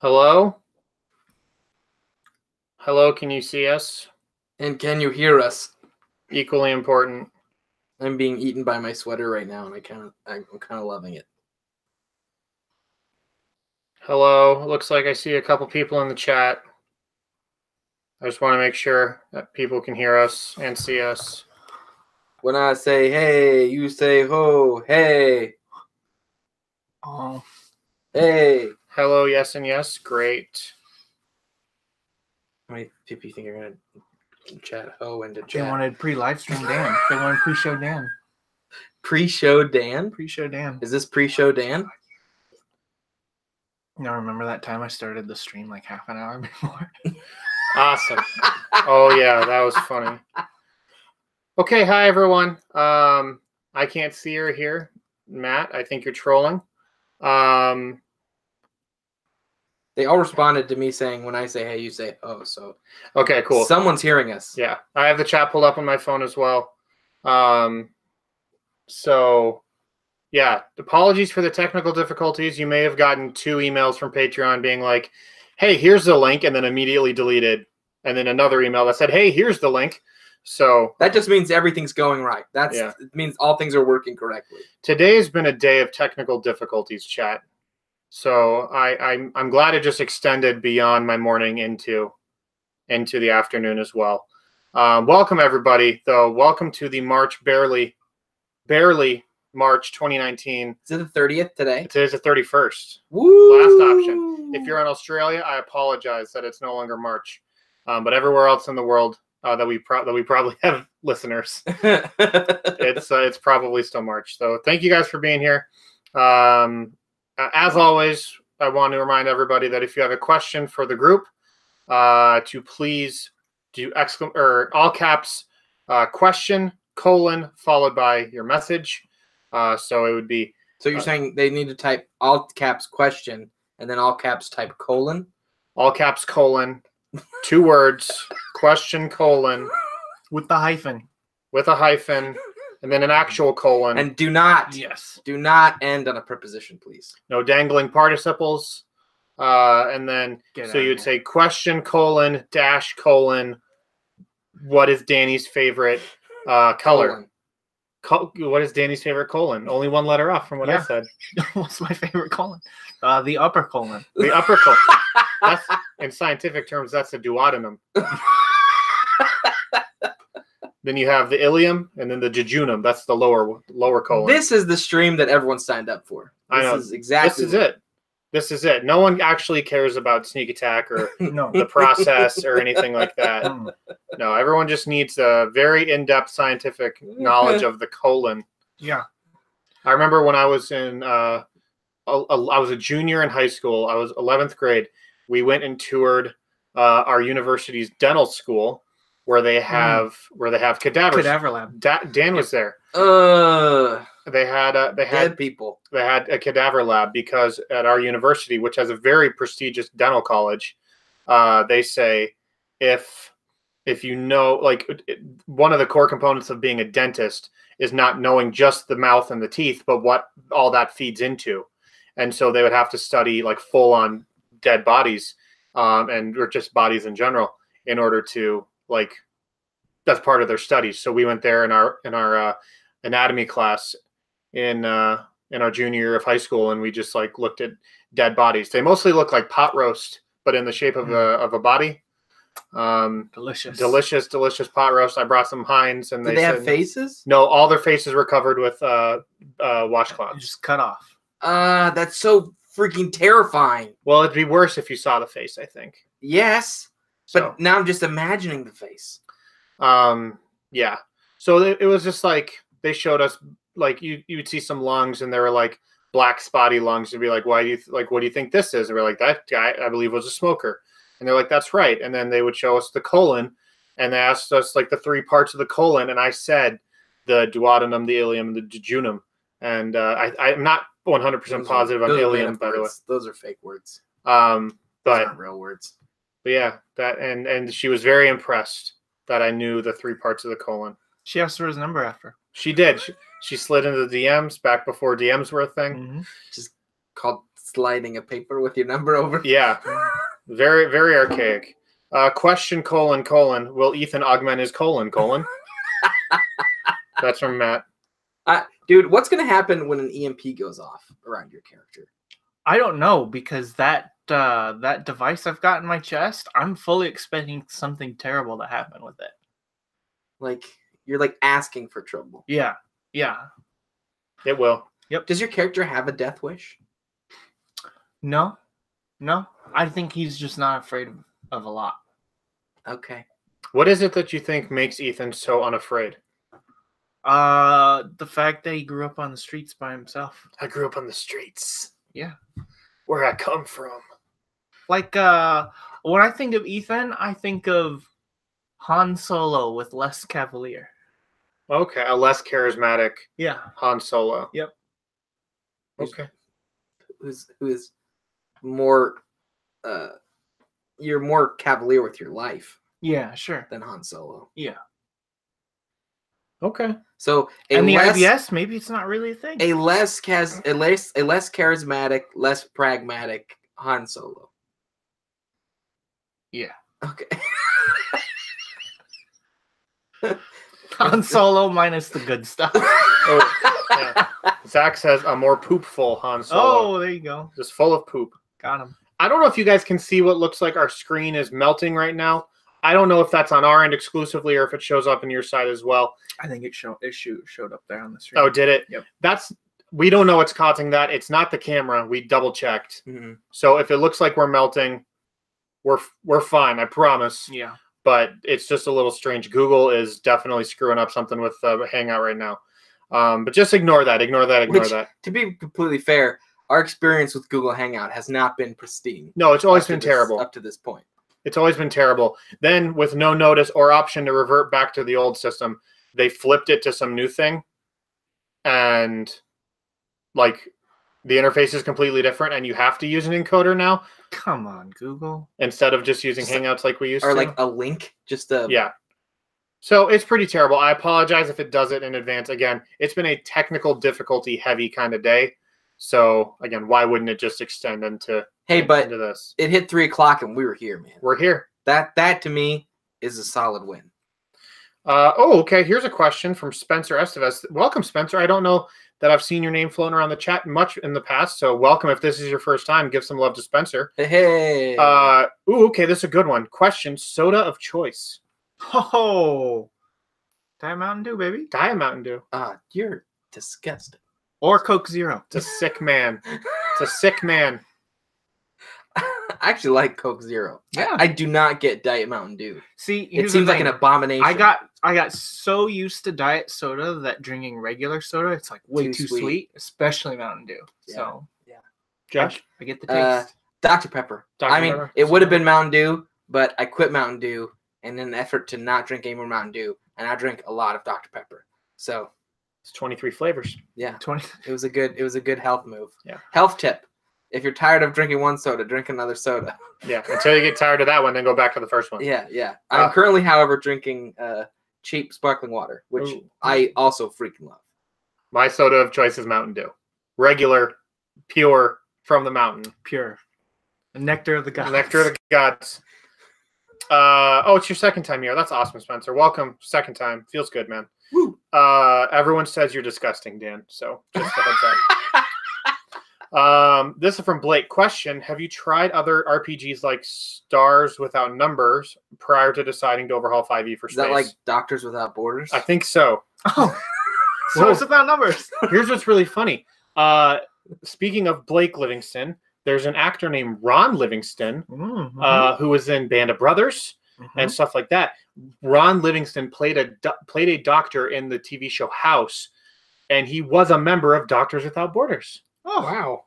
Hello? Hello, can you see us? And can you hear us? Equally important. I'm being eaten by my sweater right now, and I'm kind of loving it. Hello. Looks like I see a couple people in the chat. I just want to make sure that people can hear us and see us. When I say hey, you say ho, hey. Oh. Hey. Hello, yes and yes. Great. How many people you think are going to chat ho into chat? They wanted pre-livestream Dan. They wanted pre-show Dan. Pre-show Dan? Pre-show Dan. Is this pre-show Dan? You know, remember that time I started the stream like half an hour before? Awesome. Oh, yeah, that was funny. Okay, hi, everyone. I can't see or hear. Matt, I think you're trolling. They all responded to me saying, when I say hey, you say ho. So okay, cool. Someone's hearing us. Yeah, I have the chat pulled up on my phone as well. So, yeah, apologies for the technical difficulties. You may have gotten 2 emails from Patreon being like, hey, here's the link, and then immediately deleted. And then another email that said, hey, here's the link. So that just means everything's going right. It means all things are working correctly. Today's been a day of technical difficulties, chat. So I'm glad it just extended beyond my morning into the afternoon as well. Welcome everybody, though. Welcome to the March barely March 2019. Is it the 30th today? Today's the 31st. Woo! Last option. If you're in Australia, I apologize that it's no longer March. But everywhere else in the world that we probably have listeners, it's probably still March. So thank you guys for being here. As always, I want to remind everybody that if you have a question for the group, to please do all caps question : followed by your message. So it would be. So you're saying they need to type all caps question and then all caps type colon? All caps : 2 words, question : with the hyphen. With a hyphen, and then an actual colon. And do not end on a preposition, please. No dangling participles. And then so you'd say question : dash : what is Danny's favorite color? What is Danny's favorite colon? Only one letter off from what I said. What's my favorite colon? The upper colon. The upper colon. That's, in scientific terms, that's a duodenum. Then you have the ileum and then the jejunum. That's the lower colon. This is the stream that everyone signed up for. I know. This is it. This is it. No one actually cares about sneak attack or the process or anything like that. No, everyone just needs a very in-depth scientific knowledge of the colon. Yeah. I remember when I was I was a junior in high school. I was 11th grade. We went and toured our university's dental school where they have cadavers. Cadaver lab. Dan was there. They had dead people. They had a cadaver lab because at our university, which has a very prestigious dental college, they say if you know, like, one of the core components of being a dentist is not knowing just the mouth and the teeth, but what all that feeds into. And so they would have to study like full on dead bodies, or just bodies in general, in order to, like, that's part of their studies. So we went there in our anatomy class in our junior year of high school, and we just like looked at dead bodies. They mostly look like pot roast, but in the shape of a body. Delicious pot roast. I brought some Heinz, and Did they have faces? No, all their faces were covered with washcloths. Just cut off. That's so freaking terrifying. Well, it'd be worse if you saw the face, I think. Yes, but now I'm just imagining the face. Yeah. So it was just like they showed us, like, you would see some lungs, and they were like black spotty lungs. You'd be like, why do you what do you think this is? And we're like, that guy, I believe, was a smoker. And they're like, that's right. And then they would show us the colon, and they asked us like the 3 parts of the colon, and I said the duodenum, the ileum, and the jejunum. And I'm not 100% positive on ileum, by the way. Those are fake words. But those aren't real words. But yeah, that and she was very impressed that I knew the 3 parts of the colon. She asked for his number after. She did. She slid into the DMs back before DMs were a thing. Mm-hmm. Just called sliding a paper with your number over. Yeah, very, very archaic. Question, : will Ethan augment his : That's from Matt. Dude, what's going to happen when an EMP goes off around your character? I don't know, because that device I've got in my chest, I'm fully expecting something terrible to happen with it. Like, you're like asking for trouble. Yeah. It will. Yep. Does your character have a death wish? No. I think he's just not afraid of a lot. Okay. What is it that you think makes Ethan so unafraid? The fact that he grew up on the streets by himself. I grew up on the streets. Yeah. Where I come from. Like, when I think of Ethan, I think of Han Solo with less cavalier. Okay, a less charismatic Yeah. Han Solo. Yep. Okay. Who is more you're more cavalier with your life Yeah, sure. than Han Solo. Yeah. Okay. So And the IBS, maybe it's not really a thing. a less charismatic, less pragmatic Han Solo. Yeah. Okay. Han Solo minus the good stuff. Oh, yeah. Zach says a more poopful Han Solo. Oh, there you go. Just full of poop. Got him. I don't know if you guys can see what looks like our screen is melting right now. I don't know if that's on our end exclusively or if it shows up on your side as well. I think it showed up there on the screen. Oh, did it? Yep. We don't know what's causing that. It's not the camera. We double checked. Mm-hmm. So if it looks like we're melting, we're fine. I promise. Yeah. But it's just a little strange. Google is definitely screwing up something with Hangout right now. But just ignore that. Ignore that. To be completely fair, our experience with Google Hangout has not been pristine. No, it's always been terrible. Up to this point. It's always been terrible. Then, with no notice or option to revert back to the old system, they flipped it to some new thing. And, like, the interface is completely different, and you have to use an encoder now. Come on, Google. Instead of just using Hangouts like we used to. Or, like, a link. Yeah. So, it's pretty terrible. I apologize if it does it in advance. Again, it's been a technical difficulty-heavy kind of day. So, again, why wouldn't it just extend into... Hey, but into this. It hit 3 o'clock and we were here, man. We're here. That to me is a solid win. Okay. Here's a question from Spencer Estevez. Welcome, Spencer. I don't know that I've seen your name floating around the chat much in the past, so welcome. If this is your first time, give some love to Spencer. Hey. Okay. This is a good one. Question: soda of choice. Oh, Diet Mountain Dew, baby. Diet Mountain Dew. You're disgusting. Or Coke Zero. It's a sick man. It's a sick man. I actually like Coke Zero. Yeah. I do not get Diet Mountain Dew. See, It seems like an abomination. I got so used to diet soda that drinking regular soda, it's like way too sweet, especially Mountain Dew. Yeah. So, yeah. Josh, I get the taste. Dr. Pepper. Dr. I mean, Pepper. it would have been Mountain Dew, but I quit Mountain Dew in an effort to not drink any more Mountain Dew, and I drink a lot of Dr. Pepper. So, it's 23 flavors. yeah, 20. it was a good health move. Yeah. Health tip: if you're tired of drinking one soda, drink another soda. Yeah, until you get tired of that one, then go back to the first one. Yeah. I'm currently, however, drinking cheap sparkling water, which Ooh. I also freaking love. My soda of choice is Mountain Dew. Regular, pure, from the mountain. Pure. The nectar of the gods. Nectar of the gods. It's your second time here. That's awesome, Spencer. Welcome. Second time. Feels good, man. Woo. Everyone says you're disgusting, Dan. So just a heads up. This is from Blake. Question: have you tried other RPGs like Stars Without Numbers prior to deciding to overhaul 5e for Is space? that like Doctors Without Borders? I think so. Oh, so it's without numbers. Here's what's really funny. Speaking of Blake Livingston, there's an actor named Ron Livingston who was in Band of Brothers and stuff like that. Ron Livingston played a doctor in the TV show House, and he was a member of Doctors Without Borders. Oh, wow.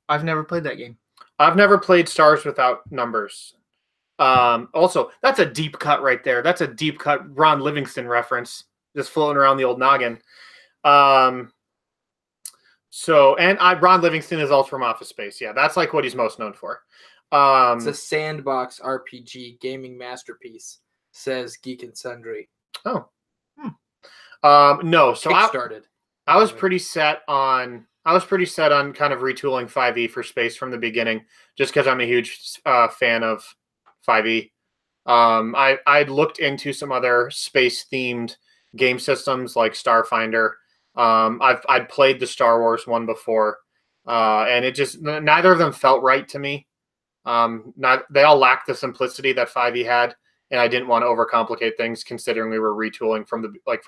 I've never played that game. I've never played Stars Without Numbers. Also, that's a deep cut right there. That's a deep cut Ron Livingston reference just floating around the old noggin. Ron Livingston is also from Office Space. Yeah, that's like what he's most known for. It's a sandbox RPG gaming masterpiece, says Geek and Sundry. Oh. No, so Kickstarted. I was pretty set on I was pretty set on kind of retooling 5e for space from the beginning, just because I'm a huge fan of 5e. I'd looked into some other space themed game systems like Starfinder. I'd played the Star Wars one before, and it just neither of them felt right to me. They all lacked the simplicity that 5e had, and I didn't want to overcomplicate things considering we were retooling from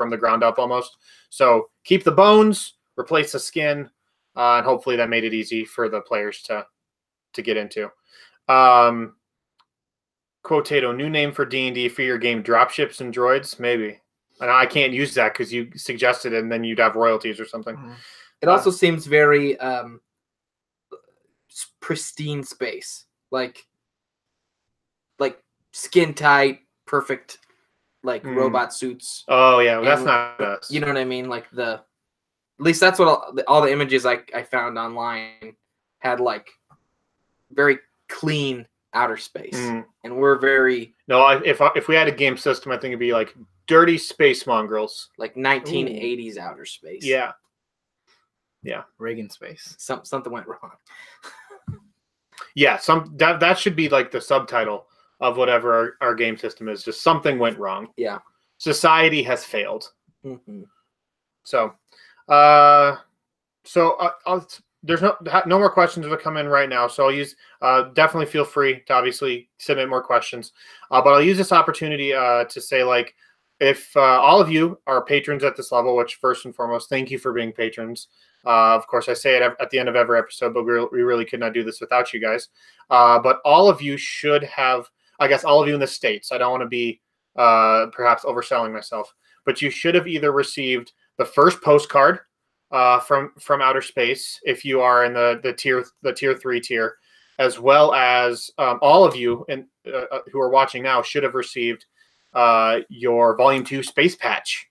the ground up almost. So keep the bones, replace the skin, and hopefully that made it easy for the players to get into. Quotato, new name for D&D for your game, Dropships and Droids? Maybe. And I can't use that because you suggested it and then you'd have royalties or something. It also seems very pristine space. Like skin tight, perfect, like robot suits. Oh, yeah. Well, that's not us. You know what I mean? Like at least that's what all the images I found online had, like very clean outer space. And we're very... No, if we had a game system, I think it'd be like dirty space mongrels. Like 1980s outer space. Yeah. Yeah. Reagan space. Something went wrong. Yeah, that should be like the subtitle of whatever our game system is. Just something went wrong. Yeah. Society has failed. Mm-hmm. So, there's no more questions that come in right now. So I'll use, definitely feel free to obviously submit more questions. But I'll use this opportunity to say, like, if all of you are patrons at this level, which first and foremost, thank you for being patrons. Of course, I say it at the end of every episode, but we really could not do this without you guys. But all of you should have, I guess all of you in the States, I don't want to be perhaps overselling myself, but you should have either received the first postcard from outer space if you are in the tier 3 tier, as well as all of you who are watching now should have received your Volume 2 space patch.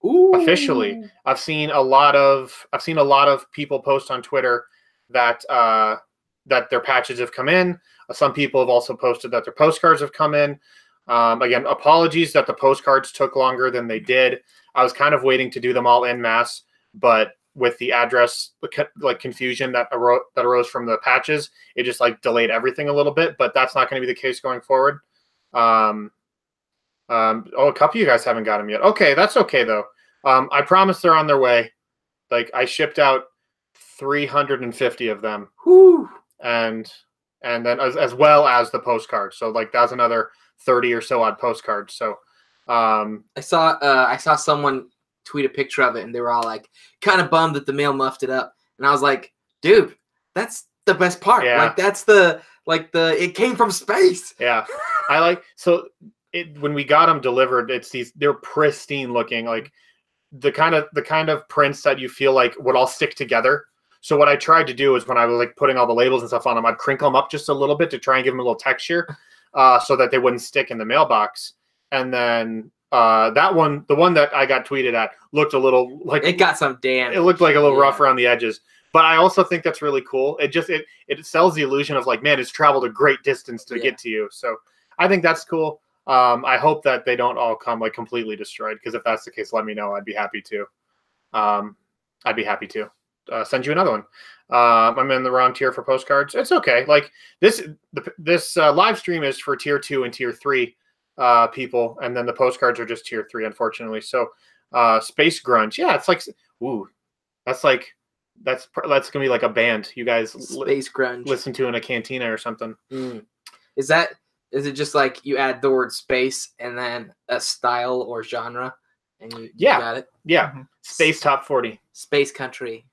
Ooh. Officially. I've seen a lot of people post on Twitter that their patches have come in. Some people have also posted that their postcards have come in. Again, apologies that the postcards took longer than they did. I was kind of waiting to do them all en masse, but with the address like confusion that arose from the patches, it just like delayed everything a little bit. But that's not going to be the case going forward. A couple of you guys haven't got them yet. Okay, that's okay though. I promise they're on their way. Like I shipped out 350 of them. Whew. And then as well as the postcard. So like that's another 30 or so odd postcards. So I saw someone tweet a picture of it and they were all like kind of bummed that the mail muffed it up. And I was like, dude, that's the best part. Yeah. Like that's it came from space. Yeah. When we got them delivered, they're pristine looking, like the kind of prints that you feel like would all stick together. So what I tried to do is when I was like putting all the labels and stuff on them, I'd crinkle them up just a little bit to try and give them a little texture, so that they wouldn't stick in the mailbox. And then the one that I got tweeted at looked a little like it got some damage. It looked like a little rough around the edges. But I also think that's really cool. It sells the illusion of like, man, it's traveled a great distance to get to you. So I think that's cool. I hope that they don't all come like completely destroyed, because if that's the case, let me know. I'd be happy to. Send you another one. I'm in the wrong tier for postcards. It's okay. Like this live stream is for tier 2 and tier 3 people, and then the postcards are just tier 3, unfortunately. So Space Grunge, yeah, it's like, ooh, that's gonna be like a band you guys Space Grunge listen to in a cantina or something. Is it just like you add the word space and then a style or genre, and you got it? Yeah. Mm-hmm. Space Top 40. Space Country.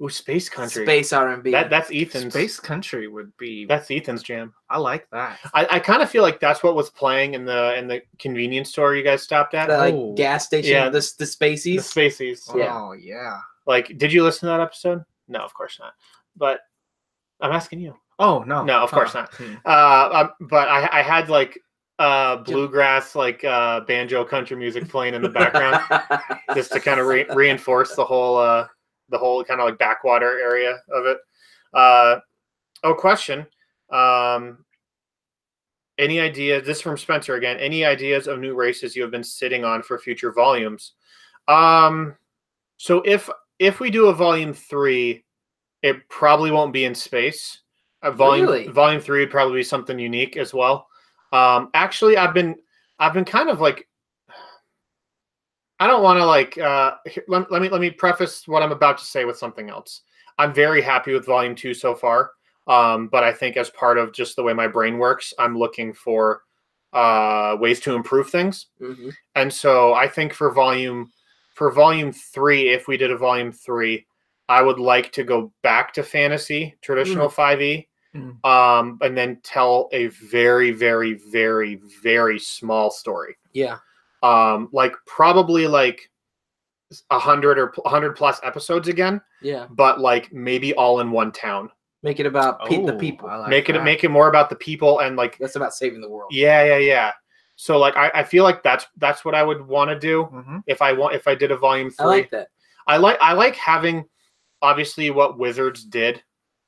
Ooh, Space Country. Space R&B. That's Ethan's. Space Country would be. That's Ethan's jam. I like that. I kind of feel like that's what was playing in the convenience store you guys stopped at. The gas station. Yeah, the Spaceys. The Spaceys. Yeah. Oh yeah. Like, did you listen to that episode? No, of course not. But I'm asking you. Oh no. No, of course not. But I had like bluegrass, like banjo country music playing in the background, just to kind of reinforce the whole kind of like backwater area of it. Question. Any ideas? This is from Spencer again. Any ideas of new races you have been sitting on for future volumes? So if we do a volume 3, It probably won't be in space. Really? Volume 3 would probably be something unique as well. Actually, I've been kind of like, I don't want to like let me preface what I'm about to say with something else. I'm very happy with Volume 2 so far. But I think as part of just the way my brain works, I'm looking for ways to improve things. Mm-hmm. And so I think for volume 3, if we did a volume 3, I would like to go back to fantasy, traditional 5e, and then tell a very, very, very, very small story. Yeah. Like probably like 100 or 100 plus episodes again. Yeah. But like maybe all in one town. Make it about the people. I like make it more about the people, and like that's about saving the world. Yeah. So like I feel like that's what I would want to do if I did a volume 3. I like that. I like having obviously what Wizards did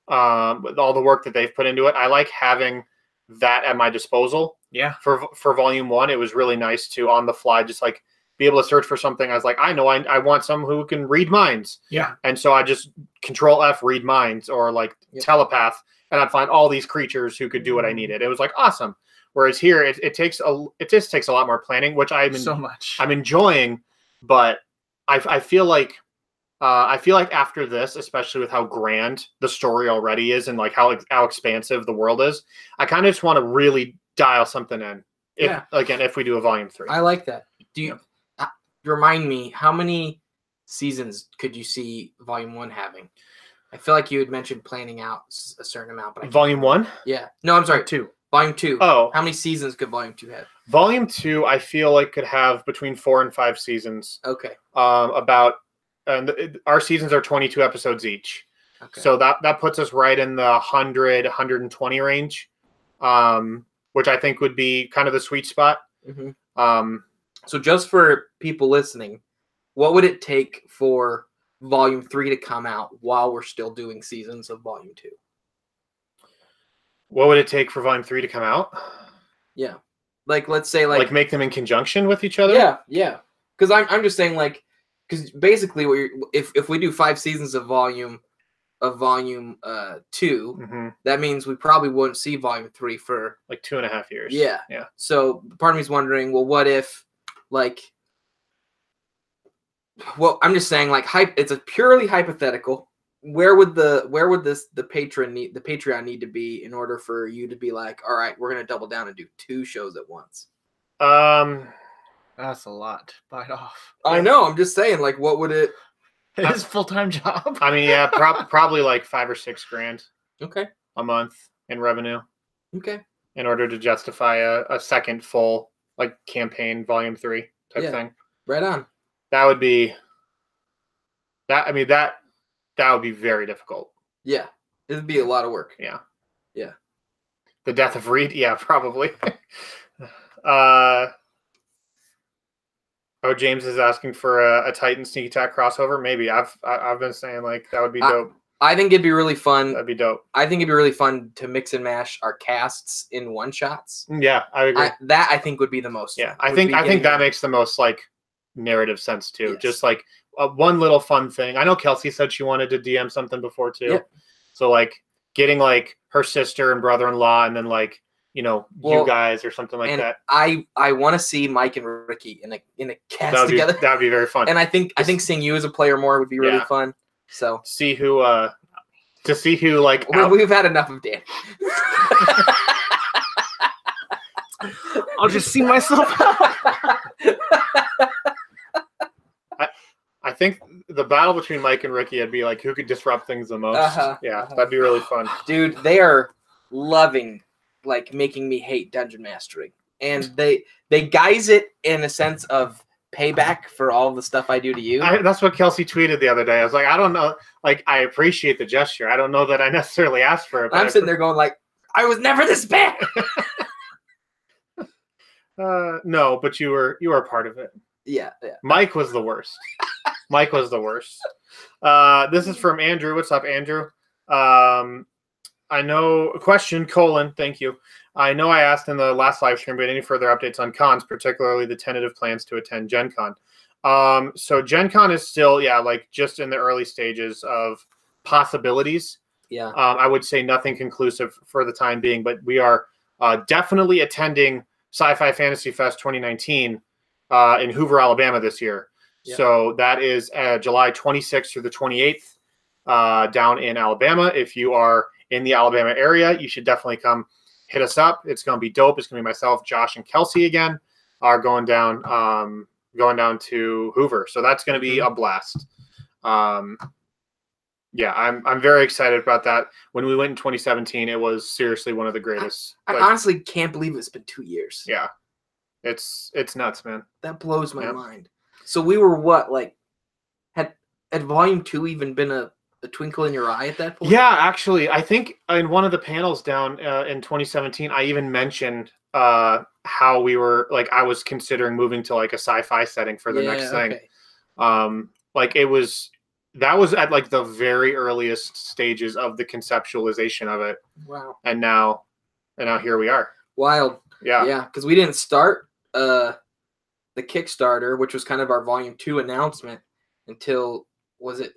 with all the work that they've put into it. I like having that at my disposal. Yeah. For volume 1, it was really nice to on the fly just like be able to search for something. I was like, I know I want someone who can read minds. Yeah. And so I just Control F read minds or like telepath, and I'd find all these creatures who could do what I needed. It was like awesome. Whereas here it just takes a lot more planning, which I'm enjoying, but I feel like after this, especially with how grand the story already is and like how expansive the world is, I kind of just want to really dial something in. If we do a volume 3. I like that. Do you remind me, how many seasons could you see volume 1 having? I feel like you had mentioned planning out a certain amount, but volume 1? Yeah. No, I'm sorry. 2. Volume 2. Oh. How many seasons could volume 2 have? Volume 2, I feel like could have between 4 and 5 seasons. Okay. Our seasons are 22 episodes each. Okay. So that puts us right in the 100, 120 range, which I think would be kind of the sweet spot. Mm-hmm. So just for people listening, what would it take for volume 3 to come out while we're still doing seasons of volume 2? What would it take for volume 3 to come out? Yeah. Like, let's say like make them in conjunction with each other? Yeah. Because I'm just saying, like, because basically if we do 5 seasons of volume 2, that means we probably wouldn't see volume 3 for like 2.5 years. Yeah. So part of me is wondering, well, what if like, well, I'm just saying, like, it's a purely hypothetical. Where would the Patreon need to be in order for you to be like, all right, we're gonna double down and do 2 shows at once? That's a lot to bite off. I know. I'm just saying, like, what would it? His full-time job. I mean, yeah, probably like $5 or $6 grand. Okay. A month in revenue. Okay. In order to justify a second full like campaign volume 3 type thing. Right on. That would be that. I mean that would be very difficult. Yeah, it'd be a lot of work. Yeah. The death of Reed. Yeah, probably. James is asking for a Titan sneak attack crossover. Maybe I've been saying like that would be dope. I think it'd be really fun. That'd be dope. I think it'd be really fun to mix and mash our casts in one shots. Yeah, I agree. That I think would be the most. Yeah, I think that makes the most like narrative sense too. Yes. Just like one little fun thing. I know Kelsey said she wanted to DM something before too. Yep. So like getting like her sister and brother-in-law, and then like you guys or something like that. I want to see Mike and Ricky in a cast together. That would be very fun. And I think seeing you as a player more would be really fun. So see who like we've had enough of Dan. I'll just see myself. I think the battle between Mike and Ricky would be like who could disrupt things the most. That'd be really fun. Dude, they are loving like making me hate dungeon mastering, and they guise it in a sense of payback for all the stuff I do to you. That's what Kelsey tweeted the other day. I was like, I don't know. Like, I appreciate the gesture. I don't know that I necessarily asked for it. I'm sitting there going like, I was never this bad. No, but you were a part of it. Yeah. Mike was the worst. Mike was the worst. This is from Andrew. What's up, Andrew? I know question : thank you. I know I asked in the last live stream, but any further updates on cons, particularly the tentative plans to attend Gen Con? So Gen Con is still, like just in the early stages of possibilities. Yeah. I would say nothing conclusive for the time being, but we are definitely attending Sci-Fi Fantasy Fest 2019 in Hoover, Alabama this year. Yep. So that is July 26th through the 28th down in Alabama. If you are in the Alabama area, you should definitely come hit us up. It's going to be dope. It's going to be myself, Josh, and Kelsey again are going down to Hoover. So that's going to be a blast. Yeah, I'm very excited about that. When we went in 2017, it was seriously one of the greatest. I honestly can't believe it's been 2 years. Yeah, it's nuts, man. That blows my mind. So we were what, like, had Volume 2 even been a twinkle in your eye at that point? Yeah, actually, I think in one of the panels down in 2017, I even mentioned how we were, like, I was considering moving to like a sci-fi setting for the next thing. Like that was at like the very earliest stages of the conceptualization of it. Wow. And now here we are. Wild. Yeah. Yeah, because we didn't start the Kickstarter, which was kind of our Volume 2 announcement, until, was it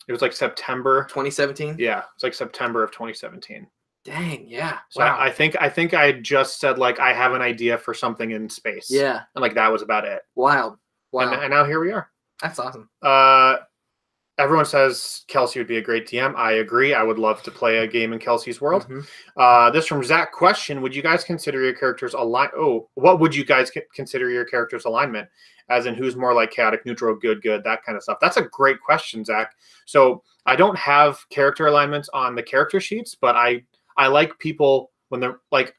it was like September 2017? Yeah, it's like September of 2017. Dang, yeah. So wow. I think I just said, like, I have an idea for something in space. Yeah. And like that was about it. Wild. Wow. And now here we are. That's awesome. Everyone says Kelsey would be a great DM. I agree. I would love to play a game in Kelsey's world. This from Zach. Question: would you guys consider your characters what would you guys consider your character's alignment? As in, who's more like chaotic, neutral, good, that kind of stuff? That's a great question, Zach. So I don't have character alignments on the character sheets, but I like people when they're like,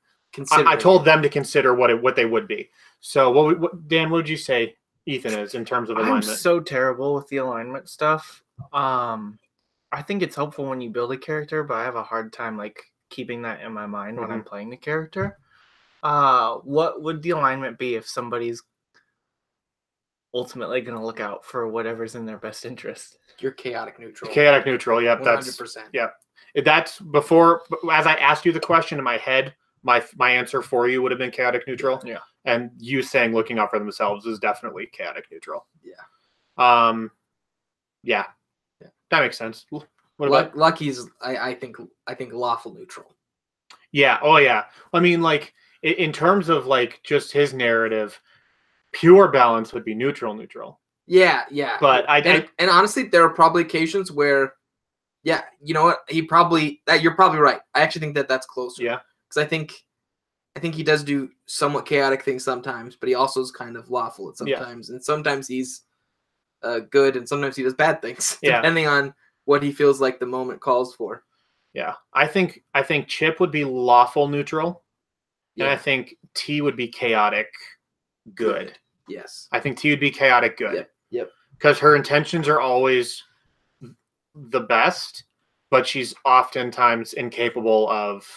I told them to consider what they would be. So Dan, what would you say Ethan is in terms of alignment? I'm so terrible with the alignment stuff. I think it's helpful when you build a character, but I have a hard time like keeping that in my mind when I'm playing the character. What would the alignment be if somebody's ultimately going to look out for whatever's in their best interest? You're chaotic neutral. Chaotic neutral, yep. 100%. That's before, as I asked you the question in my head, my answer for you would have been chaotic neutral. Yeah. And you saying looking out for themselves is definitely chaotic neutral. Yeah. Yeah. That makes sense. What about Lucky's? I think lawful neutral. Yeah. Oh yeah. I mean, like in terms of like just his narrative, pure balance would be neutral. Yeah. But and honestly, there are probably occasions where, yeah, you know what? You're probably right. I actually think that's closer. Yeah. Because I think he does do somewhat chaotic things sometimes, but he also is kind of lawful at sometimes, and sometimes he's good, and sometimes he does bad things, depending on what he feels like the moment calls for. Yeah, I think Chip would be lawful neutral, and I think T would be chaotic good. Yes, I think T would be chaotic good. Yep. Because her intentions are always the best, but she's oftentimes incapable of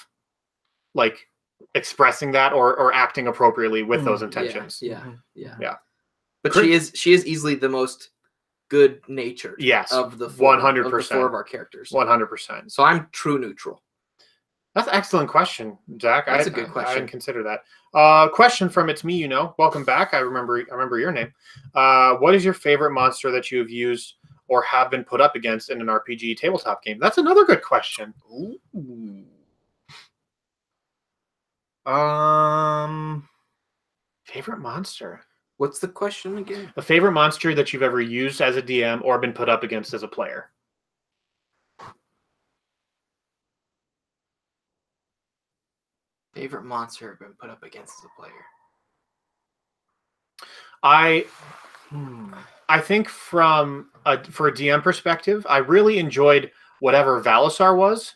like expressing that or acting appropriately with those intentions. Yeah. But she is easily the most good natured. Yes, of the 100% four of our characters. 100%. So I'm true neutral. That's an excellent question, Zach. That's a good question. I didn't consider that. Question from It's Me, Welcome back. I remember your name. What is your favorite monster that you have used or have been put up against in an RPG tabletop game? That's another good question. Ooh. Favorite monster. What's the question again? A favorite monster that you've ever used as a DM or been put up against as a player. Favorite monster I've been put up against as a player. I think for a DM perspective, I really enjoyed whatever Valisar was.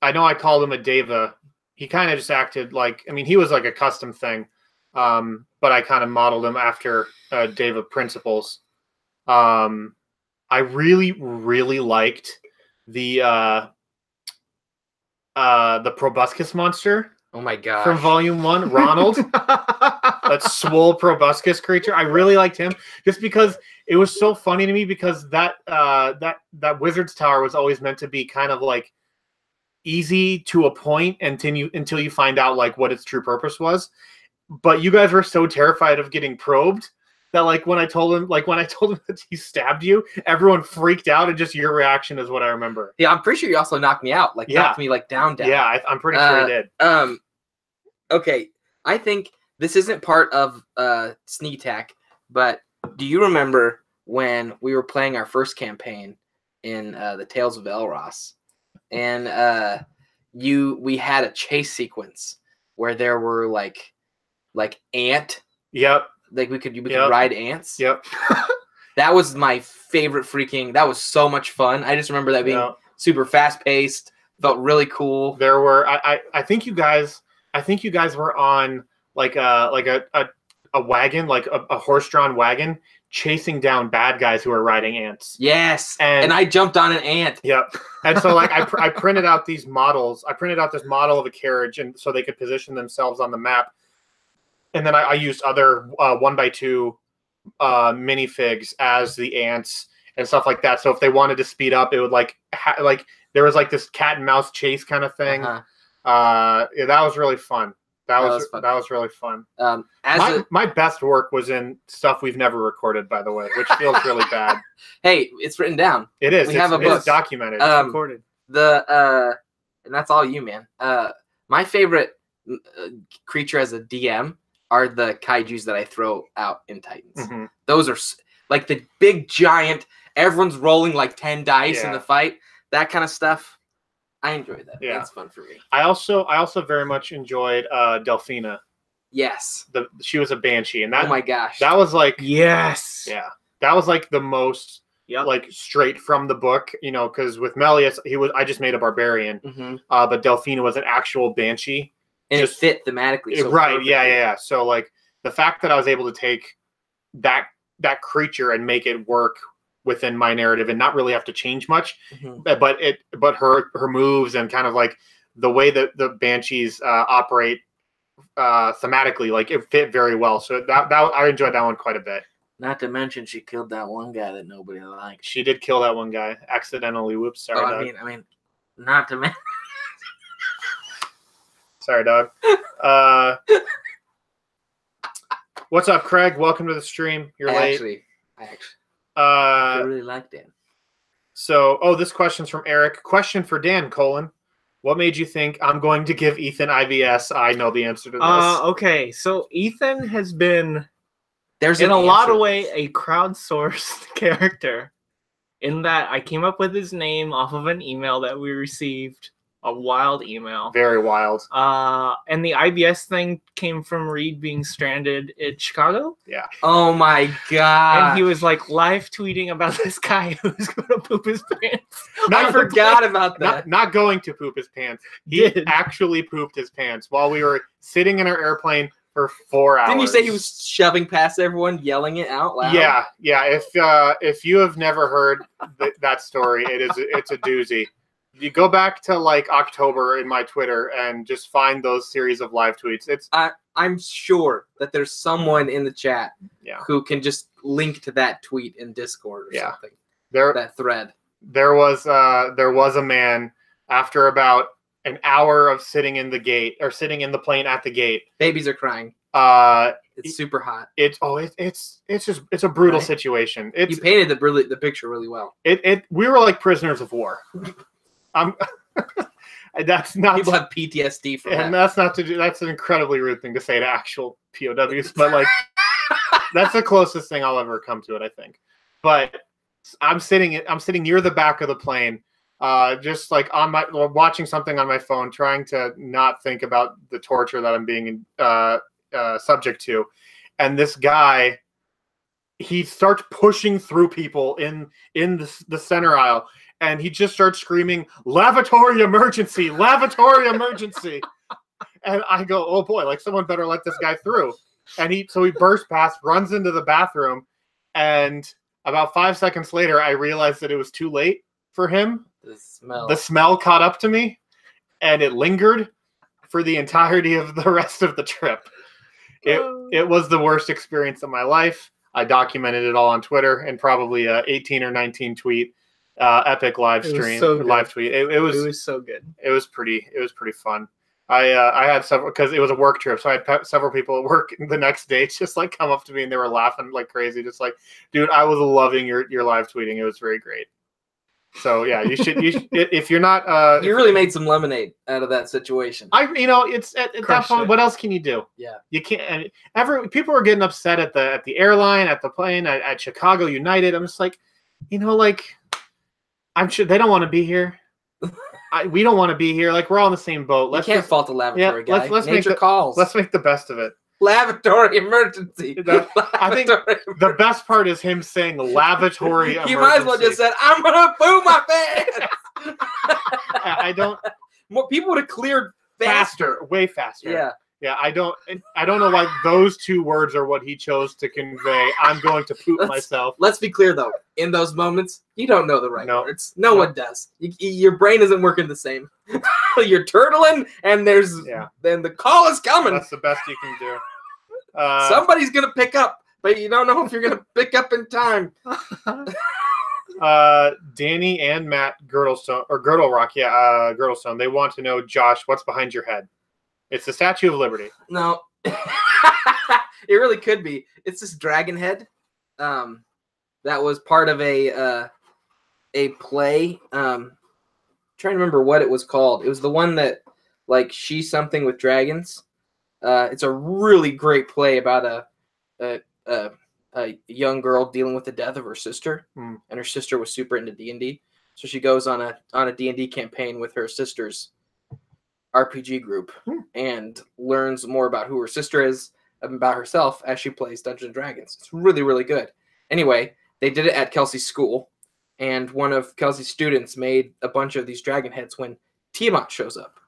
I know I called him a Deva. He kind of just acted like, he was like a custom thing. But I kind of modeled him after Deva principles. I really, really liked the proboscis monster. Oh my god! From Volume 1, Ronald, that swole proboscis creature. I really liked him just because it was so funny to me because that wizard's tower was always meant to be kind of like easy to a point until you find out like what its true purpose was. But you guys were so terrified of getting probed that like when I told him that he stabbed you, everyone freaked out, and just your reaction is what I remember. Yeah, I'm pretty sure you also knocked me out. Like knocked me like down. Yeah, I'm pretty sure he did. Okay, I think this isn't part of Sneak Attack, but do you remember when we were playing our first campaign in the Tales of Elros, and we had a chase sequence where there were like ant. Yep. Like we could ride ants. Yep. That was my favorite that was so much fun. I just remember that being super fast paced, felt really cool. There were I think you guys were on like a wagon, like a horse-drawn wagon, chasing down bad guys who are riding ants. Yes. And I jumped on an ant. Yep. And so like I printed out these models. I printed out this model of a carriage, and so they could position themselves on the map. And then I used other 1x2 minifigs as the ants and stuff like that. So if they wanted to speed up, it would like there was like this cat and mouse chase kind of thing. Yeah, that was really fun. That was really fun. My best work was in stuff we've never recorded, by the way, which feels really bad. Hey, it's written down. It is. We have a book. It's documented. It's recorded. And that's all you, man. My favorite creature as a DM are the kaijus that I throw out in Titans. Mm-hmm. Those are like the big giant. Everyone's rolling like 10 dice in the fight. That kind of stuff. I enjoy that. Yeah. That's fun for me. I also very much enjoyed Delphina. Yes. She was a banshee, and that, oh my gosh, that was like, yes. Yeah. That was like the most like straight from the book, you know, because with Melius, I just made a barbarian. Mm-hmm. But Delphina was an actual banshee. And it fit thematically. So right. Perfectly. Yeah. So like the fact that I was able to take that creature and make it work within my narrative and not really have to change much, but her moves and kind of like the way that the banshees operate thematically, like it fit very well. So that I enjoyed that one quite a bit. Not to mention she killed that one guy that nobody liked. She did kill that one guy accidentally. Whoops, sorry. I mean, not to mention. Sorry, dog. What's up, Craig? Welcome to the stream. You're late. I really like Dan. So, this question's from Eric. Question for Dan, : what made you think I'm going to give Ethan IVS? I know the answer to this. Okay, so Ethan has been, in a lot of ways, a crowdsourced character, in that I came up with his name off of an email that we received. A wild email. Very wild. And the IBS thing came from Reed being stranded in Chicago. Yeah. Oh my god. And he was like live tweeting about this guy who's going to poop his pants. I forgot about that. Not going to poop his pants. He actually pooped his pants while we were sitting in our airplane for 4 hours. Didn't you say he was shoving past everyone, yelling it out loud? Yeah. If you have never heard that story, it's a doozy. You go back to like October in my Twitter and just find those series of live tweets. I'm sure that there's someone in the chat who can just link to that tweet in Discord or something. That thread. There was a man after about an hour of sitting in the plane at the gate. Babies are crying. It's super hot. It's a brutal situation. You painted the picture really well. We were like prisoners of war. That's not. People have PTSD from that. And that's an incredibly rude thing to say to actual POWs, but like that's the closest thing I'll ever come to it, I think. But I'm sitting near the back of the plane, just like watching something on my phone, trying to not think about the torture that I'm being subject to, and this guy, he starts pushing through people in the center aisle. And he just starts screaming, "Lavatory emergency! Lavatory emergency!" And I go, "Oh boy! Like someone better let this guy through." And he bursts past, runs into the bathroom, and about 5 seconds later, I realized that it was too late for him. The smell caught up to me, and it lingered for the entirety of the rest of the trip. It was the worst experience of my life. I documented it all on Twitter and probably 18 or 19 tweet. Epic live stream, live tweet. It was so good. It was pretty fun. I had several, because it was a work trip, so I had several people at work the next day just like come up to me and they were laughing like crazy, just like, dude, I was loving your live tweeting. It was very great. So yeah, you should if you're not you really made some lemonade out of that situation. It's at that point, what else can you do? Yeah, you can't. People were getting upset at the airline, at the plane, at Chicago United. I'm just like, like, I'm sure they don't want to be here. We don't want to be here. Like, we're all in the same boat. You can't fault the lavatory guy. Nature calls. Let's make the best of it. Lavatory emergency. I think the best part is him saying lavatory emergency. You might as well just said, I'm going to poo my pants. I don't. More people would have cleared faster. Way faster. Yeah. Yeah, I don't know why those two words are what he chose to convey. I'm going to poop myself. Let's be clear, though. In those moments, you don't know the right words. No one does. Your brain isn't working the same. You're turtling, and then the call is coming. That's the best you can do. Somebody's going to pick up, but you don't know if you're going to pick up in time. Danny and Matt Girdlestone, or Girdlestone, they want to know, Josh, what's behind your head? It's the Statue of Liberty. No. It really could be. It's this dragon head that was part of a play. Trying to remember what it was called. It was the one that, like, She's Something with Dragons. It's a really great play about a young girl dealing with the death of her sister, and her sister was super into D&D. So she goes on a D&D campaign with her sister's RPG group and learns more about who her sister is, about herself, as she plays Dungeons and Dragons. It's really, really good. Anyway, they did it at Kelsey's school, and one of Kelsey's students made a bunch of these dragon heads when Tiamat shows up.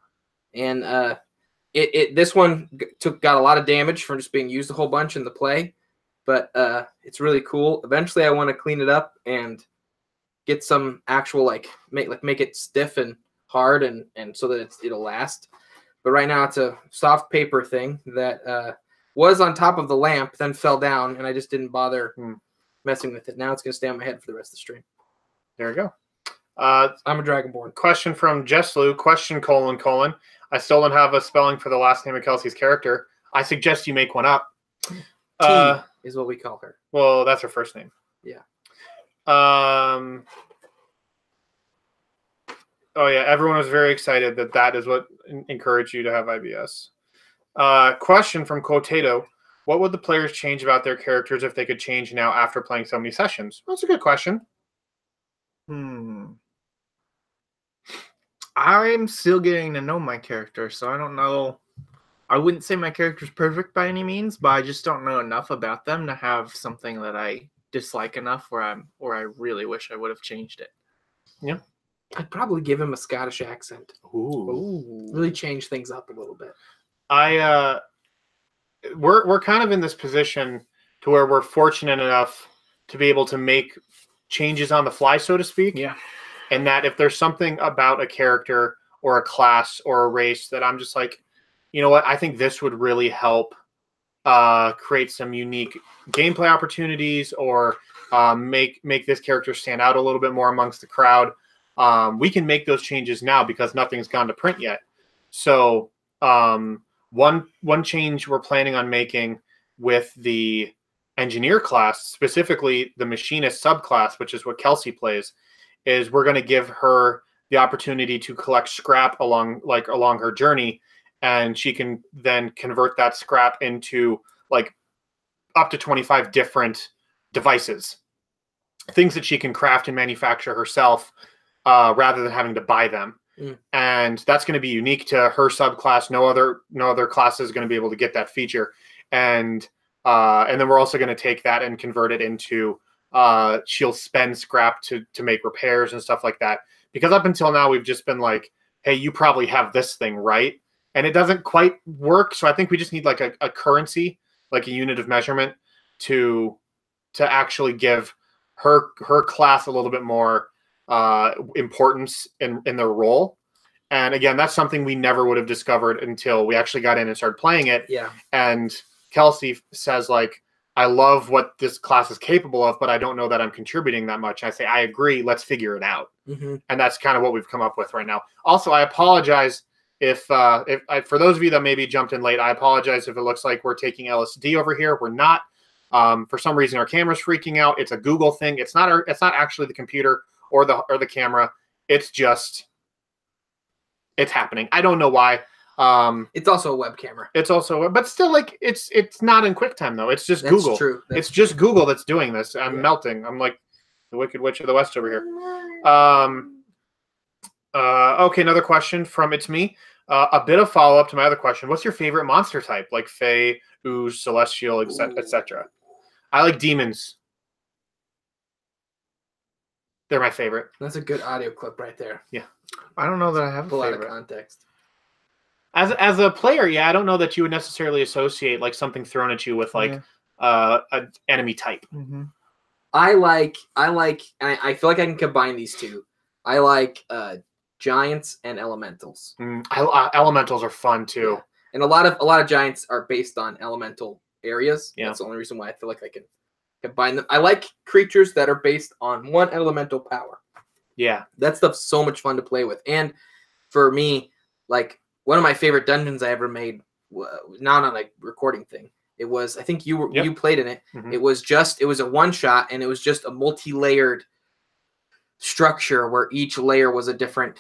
And this one got a lot of damage from just being used a whole bunch in the play, but it's really cool. Eventually, I want to clean it up and get some actual make it stiff and hard and so that it'll last. But right now it's a soft paper thing that was on top of the lamp, then fell down, and I just didn't bother messing with it. Now it's going to stay on my head for the rest of the stream. There we go. I'm a Dragonborn. Question from Jeslu. Question : I still don't have a spelling for the last name of Kelsey's character. I suggest you make one up. T is what we call her. Well, that's her first name. Yeah. Oh, yeah. Everyone was very excited that is what encouraged you to have IBS. Question from Quotato. What would the players change about their characters if they could change now after playing so many sessions? That's a good question. I'm still getting to know my character, so I don't know. I wouldn't say my character's perfect by any means, but I just don't know enough about them to have something that I dislike enough where I really wish I would have changed it. Yeah. I'd probably give him a Scottish accent. Ooh. Really change things up a little bit. We're kind of in this position to where we're fortunate enough to be able to make changes on the fly, so to speak. Yeah. And that if there's something about a character or a class or a race that I'm just like, you know what, I think this would really help create some unique gameplay opportunities or make this character stand out a little bit more amongst the crowd. We can make those changes now because nothing's gone to print yet. So one change we're planning on making with the engineer class, specifically the machinist subclass, which is what Kelsey plays, is we're going to give her the opportunity to collect scrap along her journey, and she can then convert that scrap into like up to 25 different devices, things that she can craft and manufacture herself rather than having to buy them. And that's going to be unique to her subclass. No other class is going to be able to get that feature. And then we're also going to take that and convert it into she'll spend scrap to make repairs and stuff like that. Because up until now, we've just been like, hey, you probably have this thing, right? And it doesn't quite work. So I think we just need like a currency, like a unit of measurement to actually give her class a little bit more importance in their role. And again, that's something we never would have discovered until we actually got in and started playing it. Yeah. And Kelsey says, like, I love what this class is capable of, but I don't know that I'm contributing that much. And I say, I agree. Let's figure it out. And that's kind of what we've come up with right now. Also, I apologize For those of you that maybe jumped in late, I apologize if it looks like we're taking LSD over here. We're not. For some reason, our camera's freaking out. It's a Google thing. It's not actually the computer or the camera. It's happening. I don't know why. It's also a web camera. It's also, but still, like it's not in QuickTime though. It's just Google. True. It's just Google that's doing this. I'm melting. I'm like the Wicked Witch of the West over here. Okay, another question from It's Me. A bit of follow up to my other question. What's your favorite monster type? Like Fae, Ooze, Celestial, etc. I like demons. They're my favorite. That's a good audio clip right there. Yeah. I don't know that I have a lot of context. As a player, yeah, I don't know that you would necessarily associate like something thrown at you with like an enemy type. Mm-hmm. I feel like I can combine these two. I like giants and elementals. Elementals are fun too. Yeah. And a lot of giants are based on elemental areas. Yeah. That's the only reason why I feel like I can combine them. I like creatures that are based on one elemental power. Yeah. That stuff's so much fun to play with. And for me, like one of my favorite dungeons I ever made, not on a recording thing. It was, I think you played in it. Mm-hmm. It was a one shot, and it was just a multi-layered structure where each layer was a different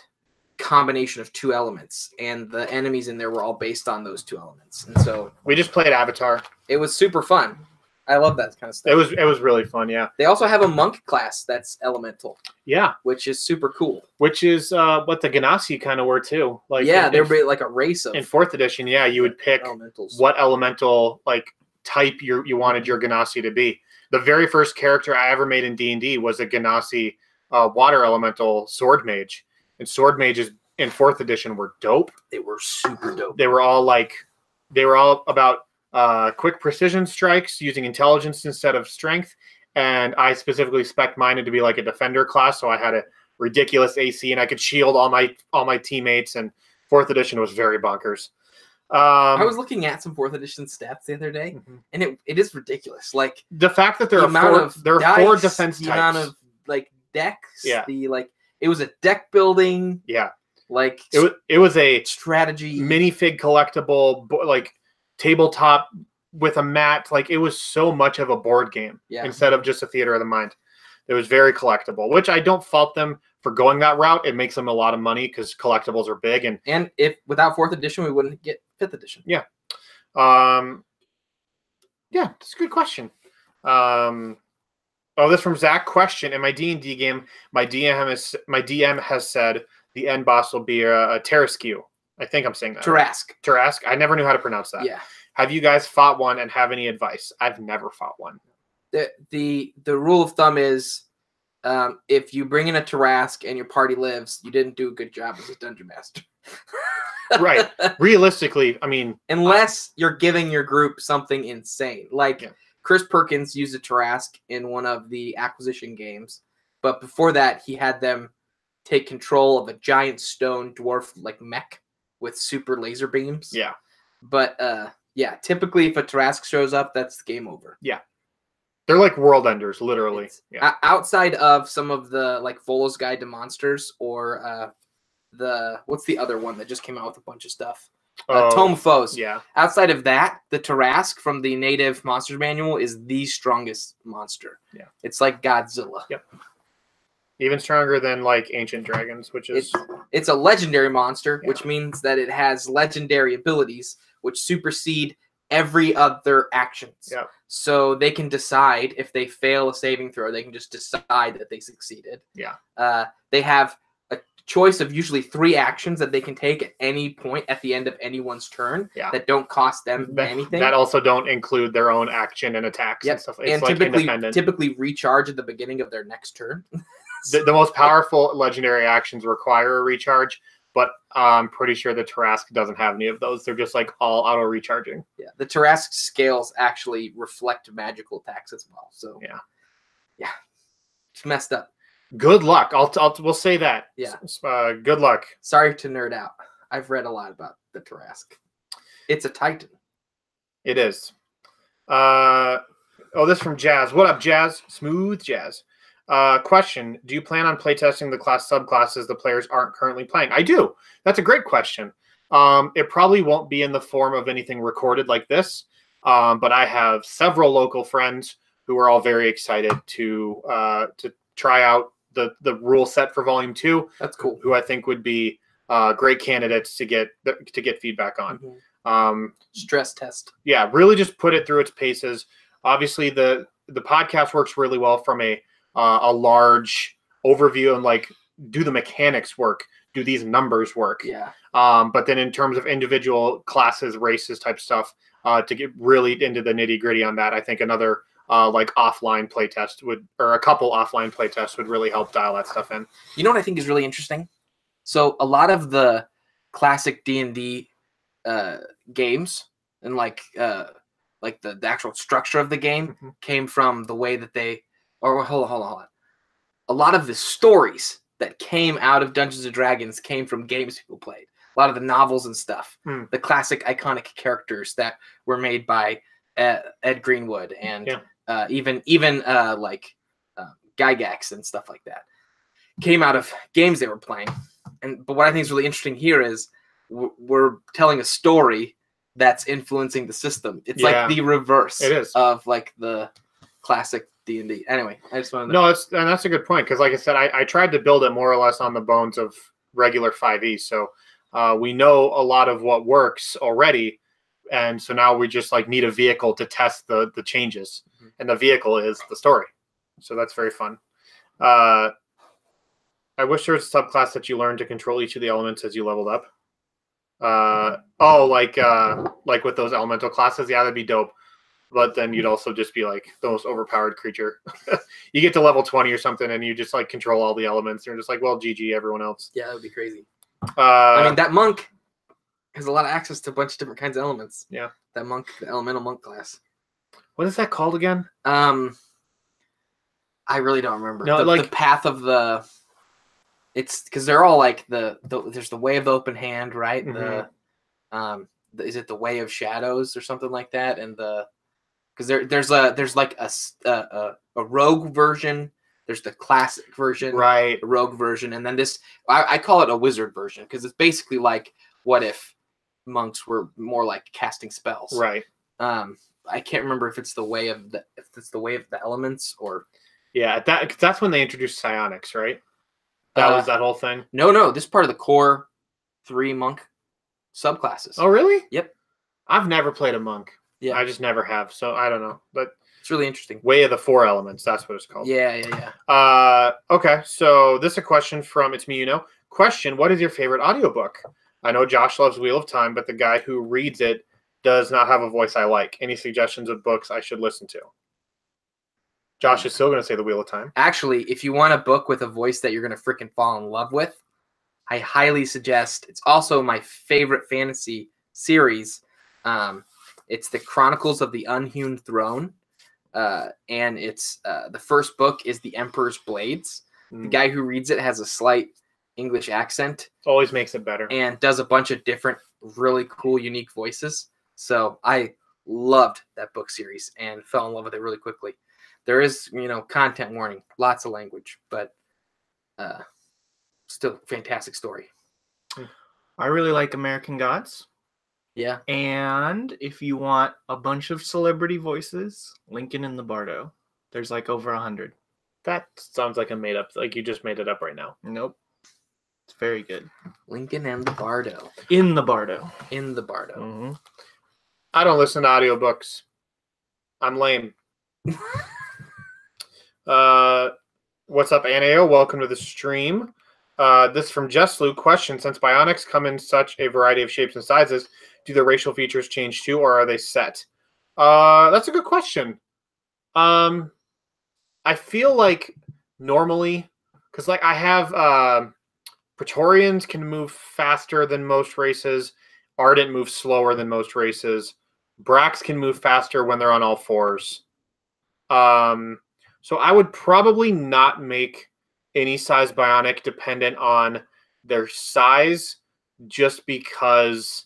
combination of two elements, and the enemies in there were all based on those two elements. And so we just played Avatar. It was super fun. I love that kind of stuff. It was really fun, yeah. They also have a monk class that's elemental. Yeah. Which is super cool. Which is what the Ganassi kind of were too. Like they're like a race of. In 4th edition, yeah, you would pick what elemental like type you wanted your Ganassi to be. The very first character I ever made in D&D was a Ganassi water elemental sword mage. And sword mages in 4th edition were dope. They were super dope. They were all about quick precision strikes using intelligence instead of strength, and I specifically spec'd mine to be like a defender class, so I had a ridiculous AC and I could shield all my teammates. And 4th edition was very bonkers. I was looking at some 4th edition stats the other day, and it is ridiculous. Like the fact that there are 4 defense types, the amount of like decks, yeah. It was a deck building, yeah. Like it was a strategy minifig collectible, like tabletop with a mat. Like it was so much of a board game instead of just a theater of the mind. It was very collectible, which I don't fault them for going that route. It makes them a lot of money because collectibles are big. And if without 4th edition, we wouldn't get 5th edition. Yeah. Yeah, that's a good question. This from Zach. Question: in my D&D game, my DM has said the end boss will be a Tarrasque. I think I'm saying that. Tarrasque. I never knew how to pronounce that. Yeah. Have you guys fought one and have any advice? I've never fought one. The rule of thumb is if you bring in a Tarrasque and your party lives, you didn't do a good job as a dungeon master. Right. Realistically, I mean, unless you're giving your group something insane. Like Chris Perkins used a Tarrasque in one of the acquisition games, but before that he had them take control of a giant stone dwarf like mech with super laser beams. Yeah. But typically if a Tarrasque shows up, that's game over. Yeah. They're like world enders, literally. Outside of some of the like Volo's Guide to Monsters or what's the other one that just came out with a bunch of stuff? Tome of Foes. Yeah. Outside of that, the Tarrasque from the Native Monsters Manual is the strongest monster. Yeah. It's like Godzilla. Yep. Even stronger than like Ancient Dragons, which is it's a legendary monster, which means that it has legendary abilities which supersede every other actions. Yeah. So they can decide if they fail a saving throw, they can just decide that they succeeded. Yeah. They have a choice of usually 3 actions that they can take at any point at the end of anyone's turn that don't cost them anything. That also don't include their own action and attacks and stuff. It's and typically recharge at the beginning of their next turn. The most powerful legendary actions require a recharge, but I'm pretty sure the Tarrasque doesn't have any of those. They're just like all auto recharging. Yeah, the Tarrasque scales actually reflect magical attacks as well. So yeah, it's messed up. Good luck. We'll say that. Yeah. Good luck. Sorry to nerd out. I've read a lot about the Tarrasque. It's a titan. It is. This from Jazz. What up, Jazz? Smooth Jazz. Question: do you plan on playtesting the class subclasses the players aren't currently playing? I do. That's a great question. It probably won't be in the form of anything recorded like this, but I have several local friends who are all very excited to try out the rule set for Volume 2. That's cool. Who I think would be great candidates to get feedback on. Stress test. Yeah, really just put it through its paces. Obviously, the podcast works really well from a large overview and like, do the mechanics work? Do these numbers work? Yeah. But then in terms of individual classes, races type stuff, to get really into the nitty gritty on that, I think another like offline playtest or a couple offline playtests would really help dial that stuff in. You know what I think is really interesting? So a lot of the classic D&D games and like the actual structure of the game came from the way that they, or hold on. A lot of the stories that came out of Dungeons and Dragons came from games people played. A lot of the novels and stuff, the classic iconic characters that were made by Ed Greenwood and even like Gygax and stuff like that came out of games they were playing. But what I think is really interesting here is we're telling a story that's influencing the system. It's like the reverse of like the classic D&D. Anyway, I just wanted to... No, that's a good point, because like I said, I tried to build it more or less on the bones of regular 5e. So we know a lot of what works already, and so now we just like need a vehicle to test the changes, and the vehicle is the story. So that's very fun. I wish there was a subclass that you learned to control each of the elements as you leveled up. Like with those elemental classes, yeah, that'd be dope. But then you'd also just be like the most overpowered creature. You get to level 20 or something, and you just like control all the elements. You're just like, well, GG, everyone else. Yeah, that would be crazy. I mean, that monk has a lot of access to a bunch of different kinds of elements. Yeah, that monk, the elemental monk class. What is that called again? I really don't remember. No, the path of the. It's because they're all like there's the way of the open hand, right? Is it the way of shadows or something like that? And because there's like a rogue version. There's the classic version, right? The rogue version, and then this I call it a wizard version because it's basically like what if monks were more like casting spells, right? I can't remember if it's the way of the elements or that's when they introduced psionics, right? That was that whole thing? No. This is part of the core 3 monk subclasses. Oh, really? Yep. I've never played a monk. Yeah. I just never have. So I don't know. But it's really interesting. Way of the 4 elements. That's what it's called. Yeah. Okay. So this is a question from It's Me You Know. Question, what is your favorite audiobook? I know Josh loves Wheel of Time, but the guy who reads it does not have a voice I like. Any suggestions of books I should listen to? Josh is still going to say The Wheel of Time. Actually, if you want a book with a voice that you're going to freaking fall in love with, I highly suggest. It's also my favorite fantasy series. It's the Chronicles of the Unhewn Throne, and it's the first book is The Emperor's Blades. The guy who reads it has a slight English accent. Always makes it better. And does a bunch of different, really cool, unique voices. So I loved that book series and fell in love with it really quickly. There is, content warning, lots of language, but still fantastic story. I really like American Gods. Yeah. And if you want a bunch of celebrity voices, Lincoln in the Bardo. There's like over 100. That sounds like a made up, like you just made it up right now. Nope. It's very good. Lincoln and the Bardo. In the Bardo. In the Bardo. Mm-hmm. I don't listen to audiobooks. I'm lame. What's up, Aneo? Welcome to the stream. This is from Jess Lou. Question, since bionics come in such a variety of shapes and sizes, do the racial features change too, or are they set? That's a good question. I feel like normally, because like I have Praetorians can move faster than most races. Ardent moves slower than most races. Brax can move faster when they're on all fours. So I would probably not make any size bionic dependent on their size, just because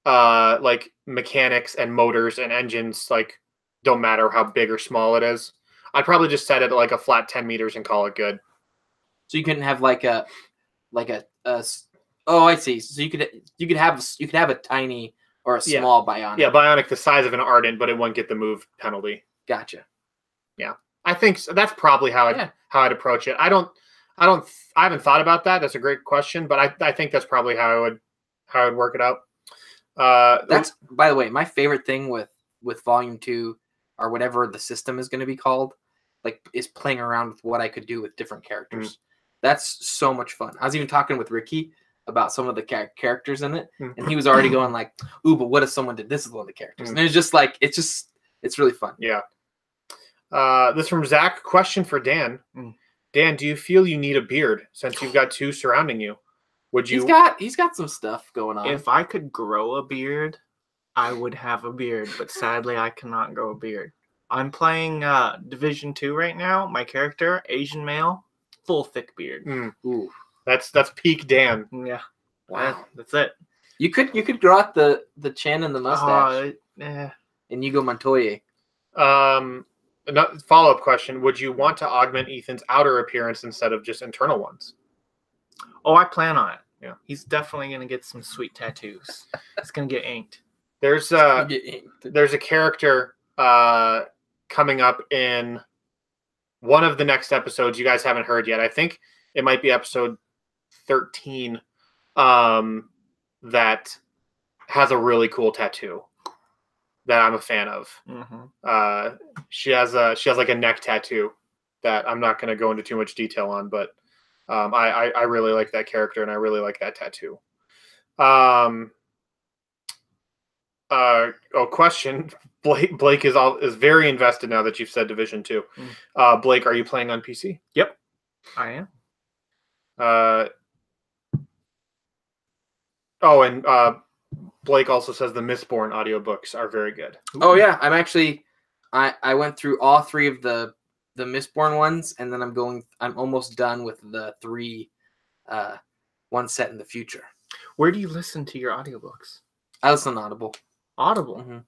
like mechanics and motors and engines like don't matter how big or small it is. I'd probably just set it at like a flat 10 meters and call it good. So you couldn't have like a Oh, I see. So you could have a tiny or a small bionic. Yeah, bionic the size of an Ardent, but it won't get the move penalty. Gotcha. Yeah, I think that's probably how I'd approach it. I haven't thought about that. That's a great question, but I think that's probably how I would work it out. That's, by the way, my favorite thing with Volume 2 or whatever the system is going to be called, like, is playing around with what I could do with different characters. Mm. That's so much fun. I was even talking with Ricky about some of the characters in it, and he was already going like, "Ooh, but what if someone did this with one of the characters?" And it's just like, it's really fun. Yeah. This from Zach. Question for Dan. Dan, do you feel you need a beard since you've got 2 surrounding you? Would you? He's got some stuff going on. If I could grow a beard, I would have a beard, but sadly I cannot grow a beard. I'm playing Division 2 right now. My character, Asian male, full thick beard. Ooh. That's peak Dan. Yeah. Wow. That's it. You could grow out the chin and the mustache. Yeah. Inigo Montoya. Follow-up question. Would you want to augment Ethan's outer appearance instead of just internal ones? Oh, I plan on it. Yeah. He's definitely going to get some sweet tattoos. It's going to get inked. There's a character coming up in one of the next episodes you guys haven't heard yet. I think it might be episode 13 that has a really cool tattoo that I'm a fan of. She has like a neck tattoo that I'm not going to go into too much detail on, but I really like that character and I really like that tattoo. Question. Blake is very invested now that you've said Division 2. Blake, are you playing on PC? Yep, I am. Blake also says the Mistborn audiobooks are very good. Ooh. Oh yeah, I'm actually I went through all 3 of the Mistborn ones, and then I'm almost done with the 3 one set in the future. Where do you listen to your audiobooks? I listen on Audible. Audible. Mm-hmm.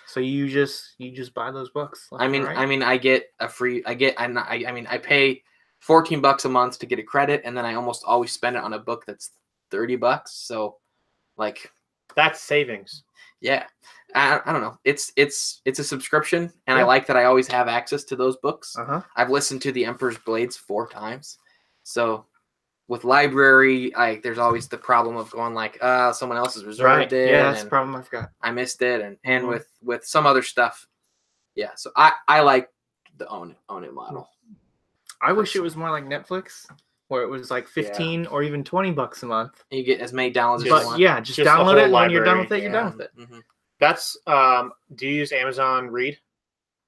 So you just buy those books. I mean, I get a free. I pay $14 a month to get a credit, and then I almost always spend it on a book that's $30. So, like, that's savings. Yeah, I don't know. It's a subscription, and I like that I always have access to those books. I've listened to The Emperor's Blades 4 times, so. With library, there's always the problem of going like, someone else has reserved it. Yeah, that's the problem I've got. I missed it, and with some other stuff, yeah. So I like the own it model. I wish it was more like Netflix, where it was like 15 or even $20 a month. You get as many downloads as you want. Yeah, just download it. And when you're done with it, you're done with it. That's do you use Amazon Read?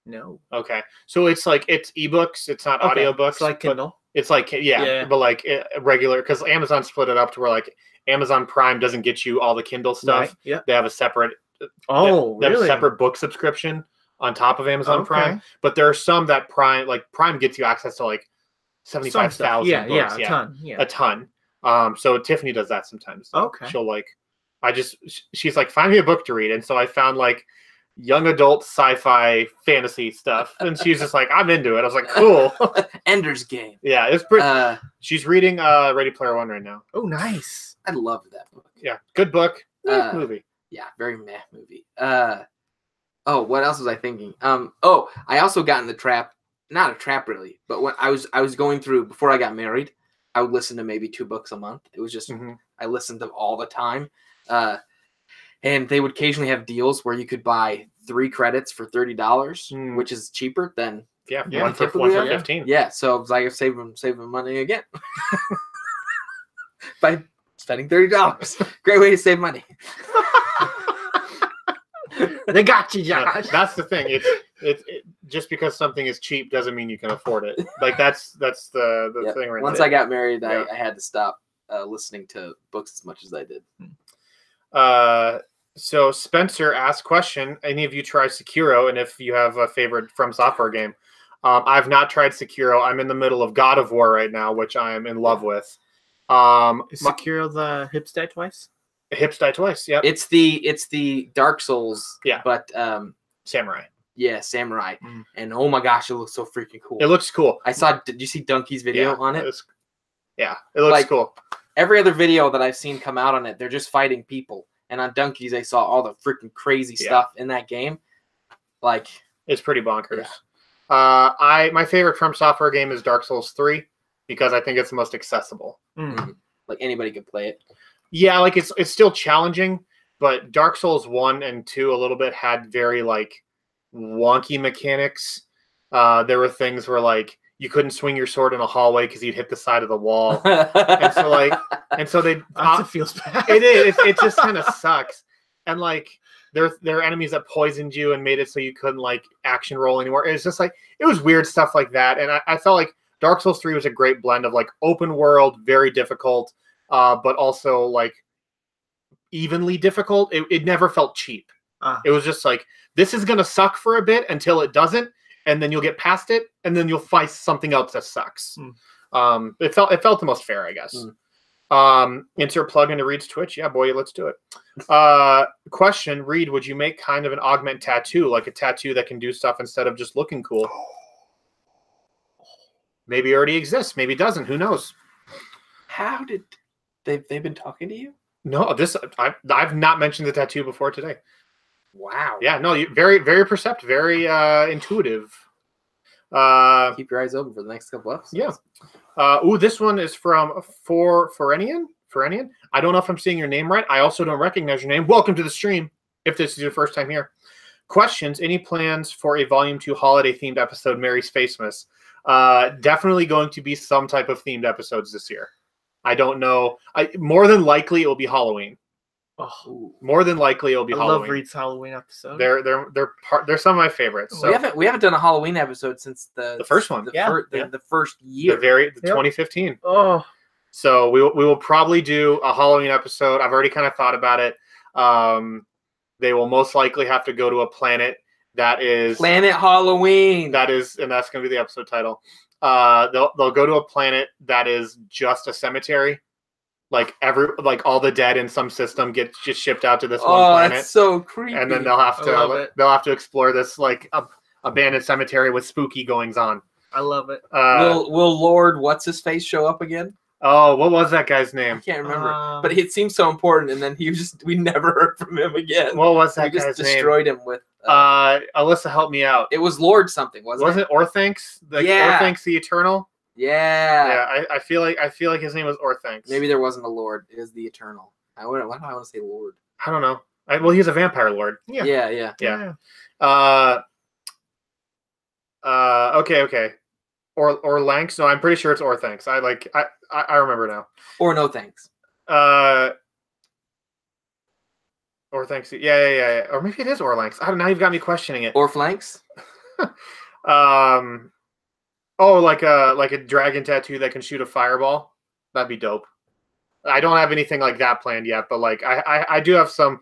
No. Okay, so it's ebooks. It's not audiobooks. It's like Kindle. It's like, but like regular, because Amazon split it up to where like Amazon Prime doesn't get you all the Kindle stuff. Right. Yeah. They have a separate, they have a separate book subscription on top of Amazon Prime. But there are some that Prime gets you access to like 75,000 books. Yeah, a ton. So Tiffany does that sometimes. Okay. She'll she's like, find me a book to read, and so I found like young adult sci-fi fantasy stuff, and she's just like, I'm into it. I was like, cool. Ender's Game. Yeah, it's pretty. She's reading Ready Player One right now. Oh, nice. I love that book. Yeah, good book. Movie. Yeah, very meh movie. What else was I thinking? I also got in the trap. Not a trap really, but when I was going through before I got married, I would listen to maybe 2 books a month. It was just I listened to them all the time. And they would occasionally have deals where you could buy 3 credits for $30, which is cheaper than one for 15. Yeah, so it was like saving money again by spending $30. Great way to save money. They got you, Josh. That's the thing. It just because something is cheap doesn't mean you can afford it. Like that's the thing right now. Once I got married, I had to stop listening to books as much as I did. So Spencer asked question, any of you tried Sekiro, and if you have a favorite From Software game? I've not tried Sekiro. I'm in the middle of God of War right now, which I am in love with. Is Sekiro the hips die twice? Hips die twice, yep. It's the Dark Souls, but samurai. Yeah, samurai. And oh my gosh, it looks so freaking cool. It looks cool. Did you see Donkey's video on it? It looks cool. every other video that I've seen come out on it, they're just fighting people. And on Donkeys, I saw all the freaking crazy stuff in that game. Like, it's pretty bonkers. Yeah. My favorite From Software game is Dark Souls 3 because I think it's the most accessible. Mm-hmm. Like anybody could play it. Yeah, like it's still challenging, but Dark Souls 1 and 2 a little bit had very like wonky mechanics. There were things where like you couldn't swing your sword in a hallway because you'd hit the side of the wall, and so they it feels bad. It is. It just kind of sucks, and like there are enemies that poisoned you and made it so you couldn't like action roll anymore. It's just like it was weird stuff like that, and I felt like Dark Souls 3 was a great blend of like open world, very difficult, but also like evenly difficult. It never felt cheap. It was just like, this is going to suck for a bit until it doesn't, and then you'll get past it, and then you'll find something else that sucks. It felt the most fair, I guess. Insert plug into Reed's Twitch. Yeah, boy, let's do it. Question, Reed, would you make kind of an augment tattoo, like a tattoo that can do stuff instead of just looking cool? Maybe it already exists. Maybe it doesn't. Who knows? How did they've been talking to you? No, I've not mentioned the tattoo before today. Wow. Yeah, no, very, very perceptive, very intuitive. Keep your eyes open for the next couple episodes. Yeah. This one is from Ferenian. I don't know if I'm saying your name right. I also don't recognize your name. Welcome to the stream. If this is your first time here. Questions, any plans for a Volume 2 holiday-themed episode, Merry Spacemas? Definitely going to be some type of themed episodes this year. I don't know. More than likely, it will be Halloween. Oh, more than likely, it'll be Halloween. I love Reed's Halloween episode. They're some of my favorites. So. We haven't done a Halloween episode since the first one. The first year. The 2015. Oh, so we will probably do a Halloween episode. I've already kind of thought about it. They will most likely have to go to a planet that is Planet Halloween. And that's going to be the episode title. They'll go to a planet that is just a cemetery. Like all the dead in some system get just shipped out to this one planet. Oh, that's so creepy. And then they'll have to explore this like abandoned cemetery with spooky goings on. I love it. Will Lord what's his face show up again? Oh, what was that guy's name? I can't remember. But it seemed so important, and then we never heard from him again. What was that guy's name? We just destroyed him with. Alyssa, help me out. It was Lord something, wasn't it? Was it Orthancs? Orthancs the Eternal. Yeah. I feel like his name was Orthancs. Maybe there wasn't a Lord. It is the Eternal. Why do I want to say Lord? I don't know. Well, he's a vampire lord. Yeah. Okay. Or Lanks? No, I'm pretty sure it's Orthancs. I remember now. Or no thanks. Orthancs. Yeah. Or maybe it is Orlanks. I don't know. You've got me questioning it. Or flanks. Like a dragon tattoo that can shoot a fireball. That'd be dope. I don't have anything like that planned yet, but like I do have some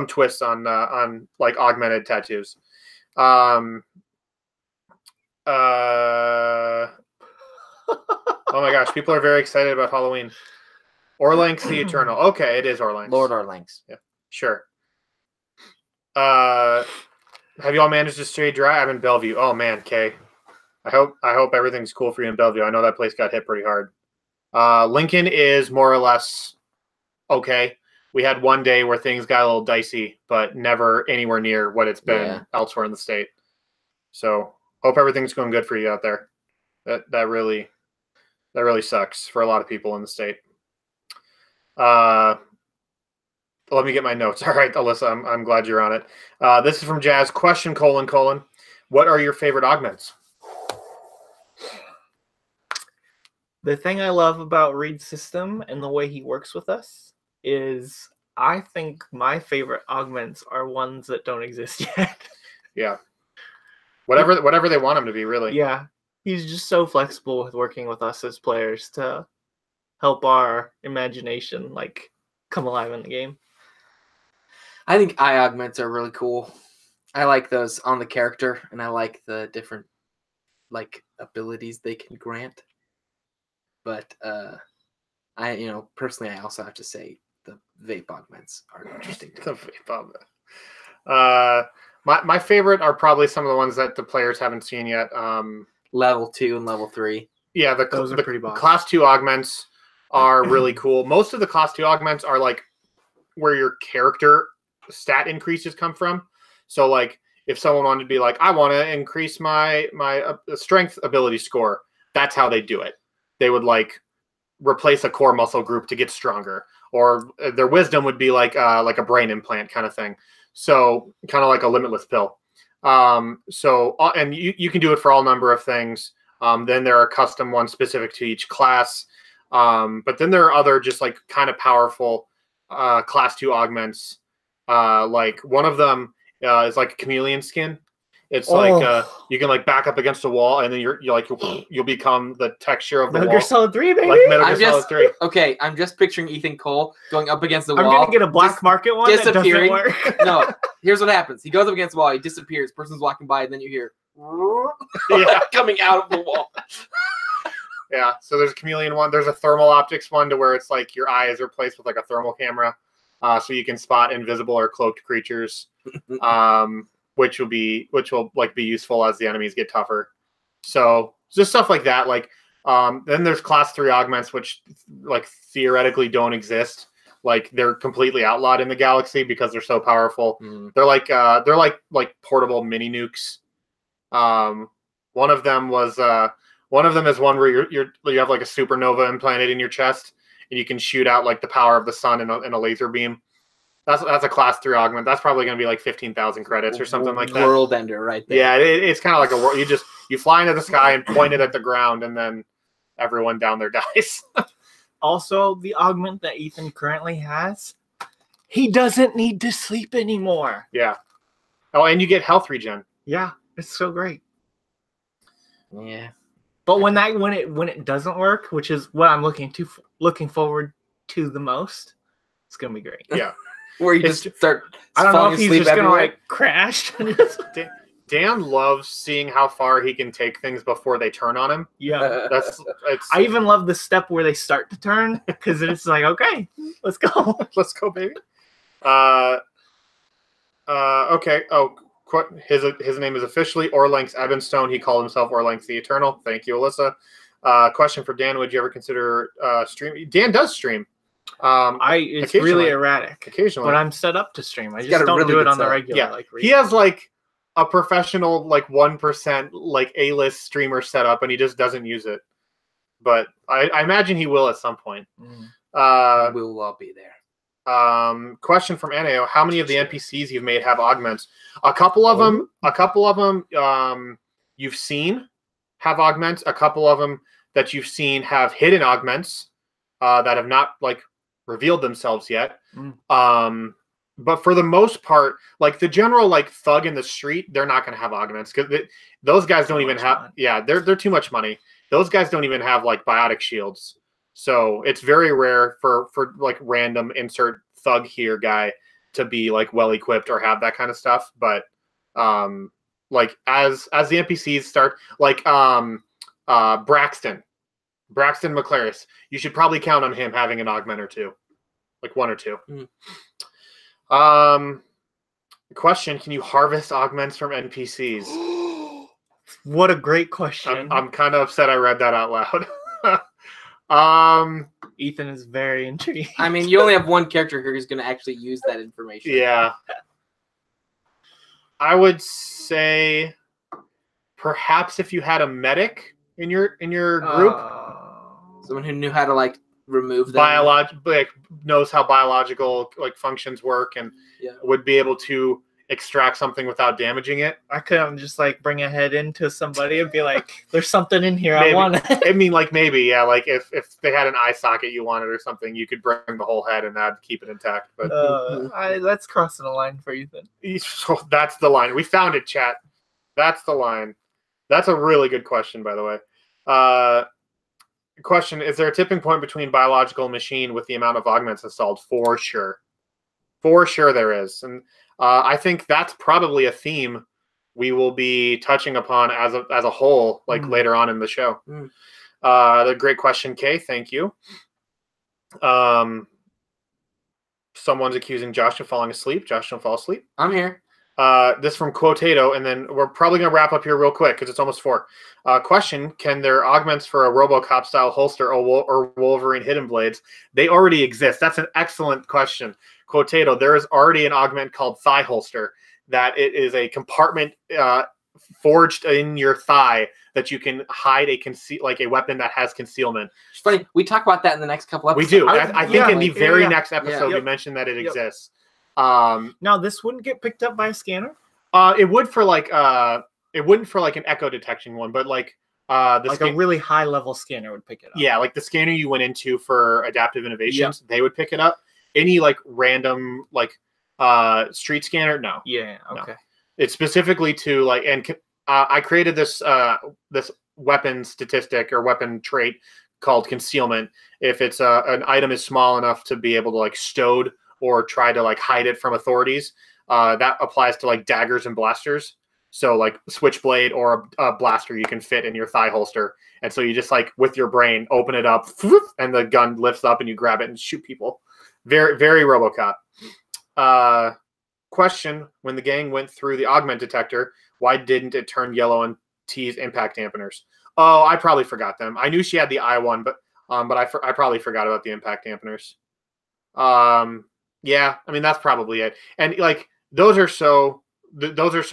twists on like augmented tattoos. Oh my gosh, people are very excited about Halloween. Orlanks the Eternal. Okay, it is Orlanks. Lord Orlanks. Yeah, sure. Have you all managed to stay dry? I'm in Bellevue. Oh man, Kay. I hope everything's cool for you in Bellevue. I know that place got hit pretty hard. Lincoln is more or less okay. We had one day where things got a little dicey, but never anywhere near what it's been elsewhere in the state. So hope everything's going good for you out there. That really sucks for a lot of people in the state. Let me get my notes. All right, Alyssa, I'm glad you're on it. This is from Jazz. Question, : what are your favorite augments? The thing I love about Reed's system and the way he works with us is I think my favorite augments are ones that don't exist yet. Yeah. Whatever they want them to be, really. Yeah. He's just so flexible with working with us as players to help our imagination like come alive in the game. I think eye augments are really cool. I like those on the character, and I like the different like abilities they can grant. But personally, I also have to say the vape augments are interesting. The vape augment. My favorite are probably some of the ones that the players haven't seen yet. Level 2 and level 3. Yeah, those are pretty boss. Class 2 augments are really cool. Most of the class 2 augments are like where your character stat increases come from. So like if someone wanted to be like, I want to increase my strength ability score, that's how they do it. They would like replace a core muscle group to get stronger, or their wisdom would be like a brain implant kind of thing. So kind of like a limitless pill. So and you can do it for all number of things. Then there are custom ones specific to each class. But then there are other just like kind of powerful class 2 augments. Like one of them is like a chameleon skin. It's like you can like back up against a wall, and then you'll become the texture of the Metal wall. Gear Solid 3, baby. Like Metal Gear Solid 3. Okay, I'm just picturing Ethan Cole going up against the wall. I'm gonna get a black market one that doesn't work. No, here's what happens. He goes up against the wall, he disappears, person's walking by, and then you hear coming out of the wall. Yeah, so there's a chameleon one. There's a thermal optics one to where it's like your eye is replaced with like a thermal camera, so you can spot invisible or cloaked creatures, which will like be useful as the enemies get tougher. So just stuff like that. Like then there's class 3 augments, which like theoretically don't exist. Like they're completely outlawed in the galaxy because they're so powerful. They're like portable mini nukes. One of them is one where you have like a supernova implanted in your chest, and you can shoot out like the power of the sun in a laser beam. That's a class 3 augment. That's probably going to be like 15,000 credits or something like that. World ender, right there. Yeah, it's kind of like a world. You fly into the sky and point it at the ground, and then everyone down there dies. Also, the augment that Ethan currently has, he doesn't need to sleep anymore. Yeah. Oh, and you get health regen. Yeah, it's so great. Yeah. But when it doesn't work, which is what I'm looking forward to the most, it's gonna be great. Yeah. Where you just start. I don't know if he's just everywhere. gonna like crash. Dan loves seeing how far he can take things before they turn on him. Yeah, I even love the step where they start to turn, because it's like, okay, let's go, baby. Okay. Oh, his name is officially Orlanx Ebenstone. He called himself Orlanx the Eternal. Thank you, Alyssa. Question for Dan: would you ever consider streaming? Dan does stream. It's really erratic occasionally, but I'm set up to stream. I just don't do it on the regular. Yeah, he has like a professional like 1% like A-list streamer set up, and he just doesn't use it. But I imagine he will at some point. We'll all be there. Question from Aneo: how many of the NPCs you've made have augments? A couple of them you've seen have augments. A couple of them that you've seen have hidden augments that have not like revealed themselves yet. But for the most part, like the general like thug in the street, they're not going to have augments because those guys don't even have. Money. Yeah, they're too much money. Those guys don't even have like biotic shields. So it's very rare for like random insert thug here guy to be like well equipped or have that kind of stuff. But like as the NPCs start, like Braxton McClaris, you should probably count on him having an augment or two, like 1 or 2. Question: can you harvest augments from NPCs? What a great question. I'm kind of upset I read that out loud. Ethan is very intrigued. I mean, you only have one character here who's going to actually use that information. Yeah. I would say perhaps if you had a medic in your group, someone who knew how to like remove them, knows how biological like functions work and would be able to extract something without damaging it. I couldn't just like bring a head into somebody and be like, "There's something in here. Maybe. I want it." I mean, like maybe, yeah. Like if they had an eye socket you wanted or something, you could bring the whole head and that'd keep it intact. But that's crossing a line for Ethan. So that's the line. We found it, chat. That's the line. That's a really good question, by the way. Question: is there a tipping point between biological and machine with the amount of augments installed? For sure there is, and I think that's probably a theme we will be touching upon as a whole, like later on in the show. The great question, Kay. Thank you. Someone's accusing Josh of falling asleep. Josh, don't fall asleep. I'm here. This from Quotato, and then we're probably going to wrap up here real quick because it's almost 4. Question, can there augments for a RoboCop-style holster or Wolverine hidden blades? They already exist. That's an excellent question. Quotato, there is already an augment called Thigh Holster that it is a compartment forged in your thigh that you can hide a weapon that has concealment. It's funny. We talk about that in the next couple episodes. We do. I think in the very next episode we mentioned that it exists. Now this wouldn't get picked up by a scanner. It would for it wouldn't for an echo detection one, but a really high level scanner would pick it up. Yeah, like the scanner you went into for Adaptive Innovations, they would pick it up. Any random street scanner, no. Yeah, okay. No. It's specifically to I created this this weapon statistic or weapon trait called concealment. If it's an item is small enough to be able to stowed or try to hide it from authorities, that applies to daggers and blasters. So switchblade or a blaster you can fit in your thigh holster, and so you just with your brain open it up, and the gun lifts up and you grab it and shoot people. Very, very RoboCop. Question: when the gang went through the augment detector, why didn't it turn yellow on T's impact dampeners? Oh, I probably forgot them. I knew she had the I one, but I probably forgot about the impact dampeners. Yeah, I mean that's probably it. And those are so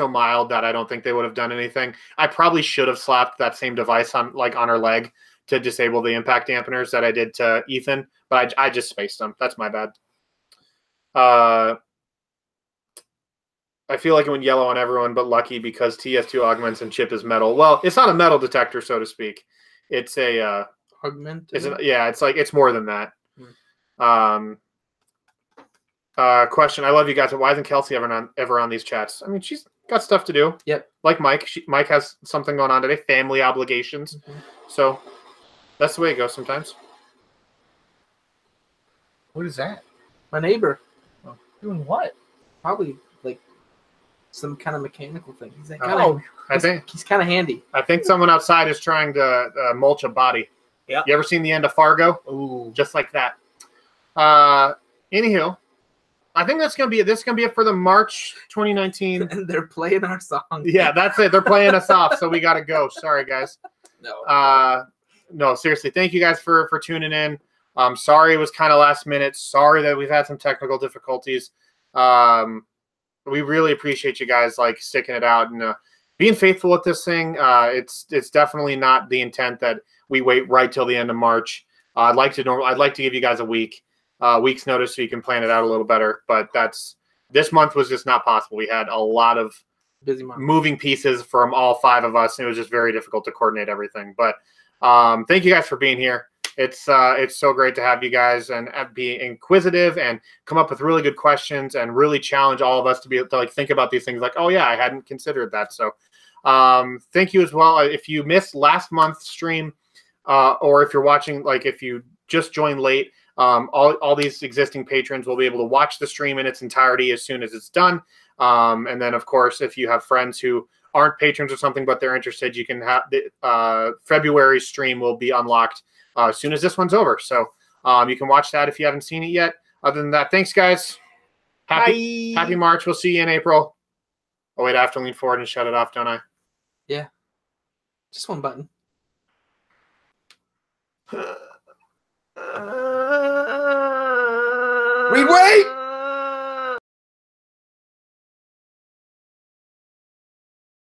mild that I don't think they would have done anything. I probably should have slapped that same device on on her leg to disable the impact dampeners that I did to Ethan, but I just spaced them. That's my bad. I feel like it went yellow on everyone but Lucky because TS2 augments and Chip is metal. Well, it's not a metal detector, so to speak. It's a augment. It's more than that. Question: I love you guys, but why isn't Kelsey ever on these chats? I mean, she's got stuff to do. Yep. Like Mike. Mike has something going on today, family obligations. Mm-hmm. So that's the way it goes sometimes. What is that? My neighbor. Oh, doing what? Probably some kind of mechanical thing. I think he's kind of handy. I think someone outside is trying to mulch a body. Yeah. You ever seen the end of Fargo? Ooh. Just like that. Anywho, I think this is gonna be it for the March 2019. And they're playing our song. Yeah, that's it. They're playing us off, so we gotta go. Sorry, guys. No, seriously. Thank you guys for tuning in. Sorry it was kind of last minute. Sorry that we've had some technical difficulties. We really appreciate you guys sticking it out and being faithful with this thing. It's definitely not the intent that we wait right till the end of March. I'd like to give you guys a week's notice so you can plan it out a little better. But this month was just not possible. We had a lot of busy month. Moving pieces from all 5 of us, and it was just very difficult to coordinate everything. But thank you guys for being here. It's so great to have you guys and be inquisitive and come up with really good questions and really challenge all of us to be able to think about these things oh yeah, I hadn't considered that. So thank you as well. If you missed last month's stream or if you're watching, if you just joined late, all these existing patrons will be able to watch the stream in its entirety as soon as it's done. And then of course, if you have friends who aren't patrons or something, but they're interested, you can have the February stream will be unlocked as soon as this one's over. So you can watch that if you haven't seen it yet. Other than that, thanks, guys. Happy March. We'll see you in April. Oh, wait, I have to lean forward and shut it off, don't I? Yeah. Just one button. Wait!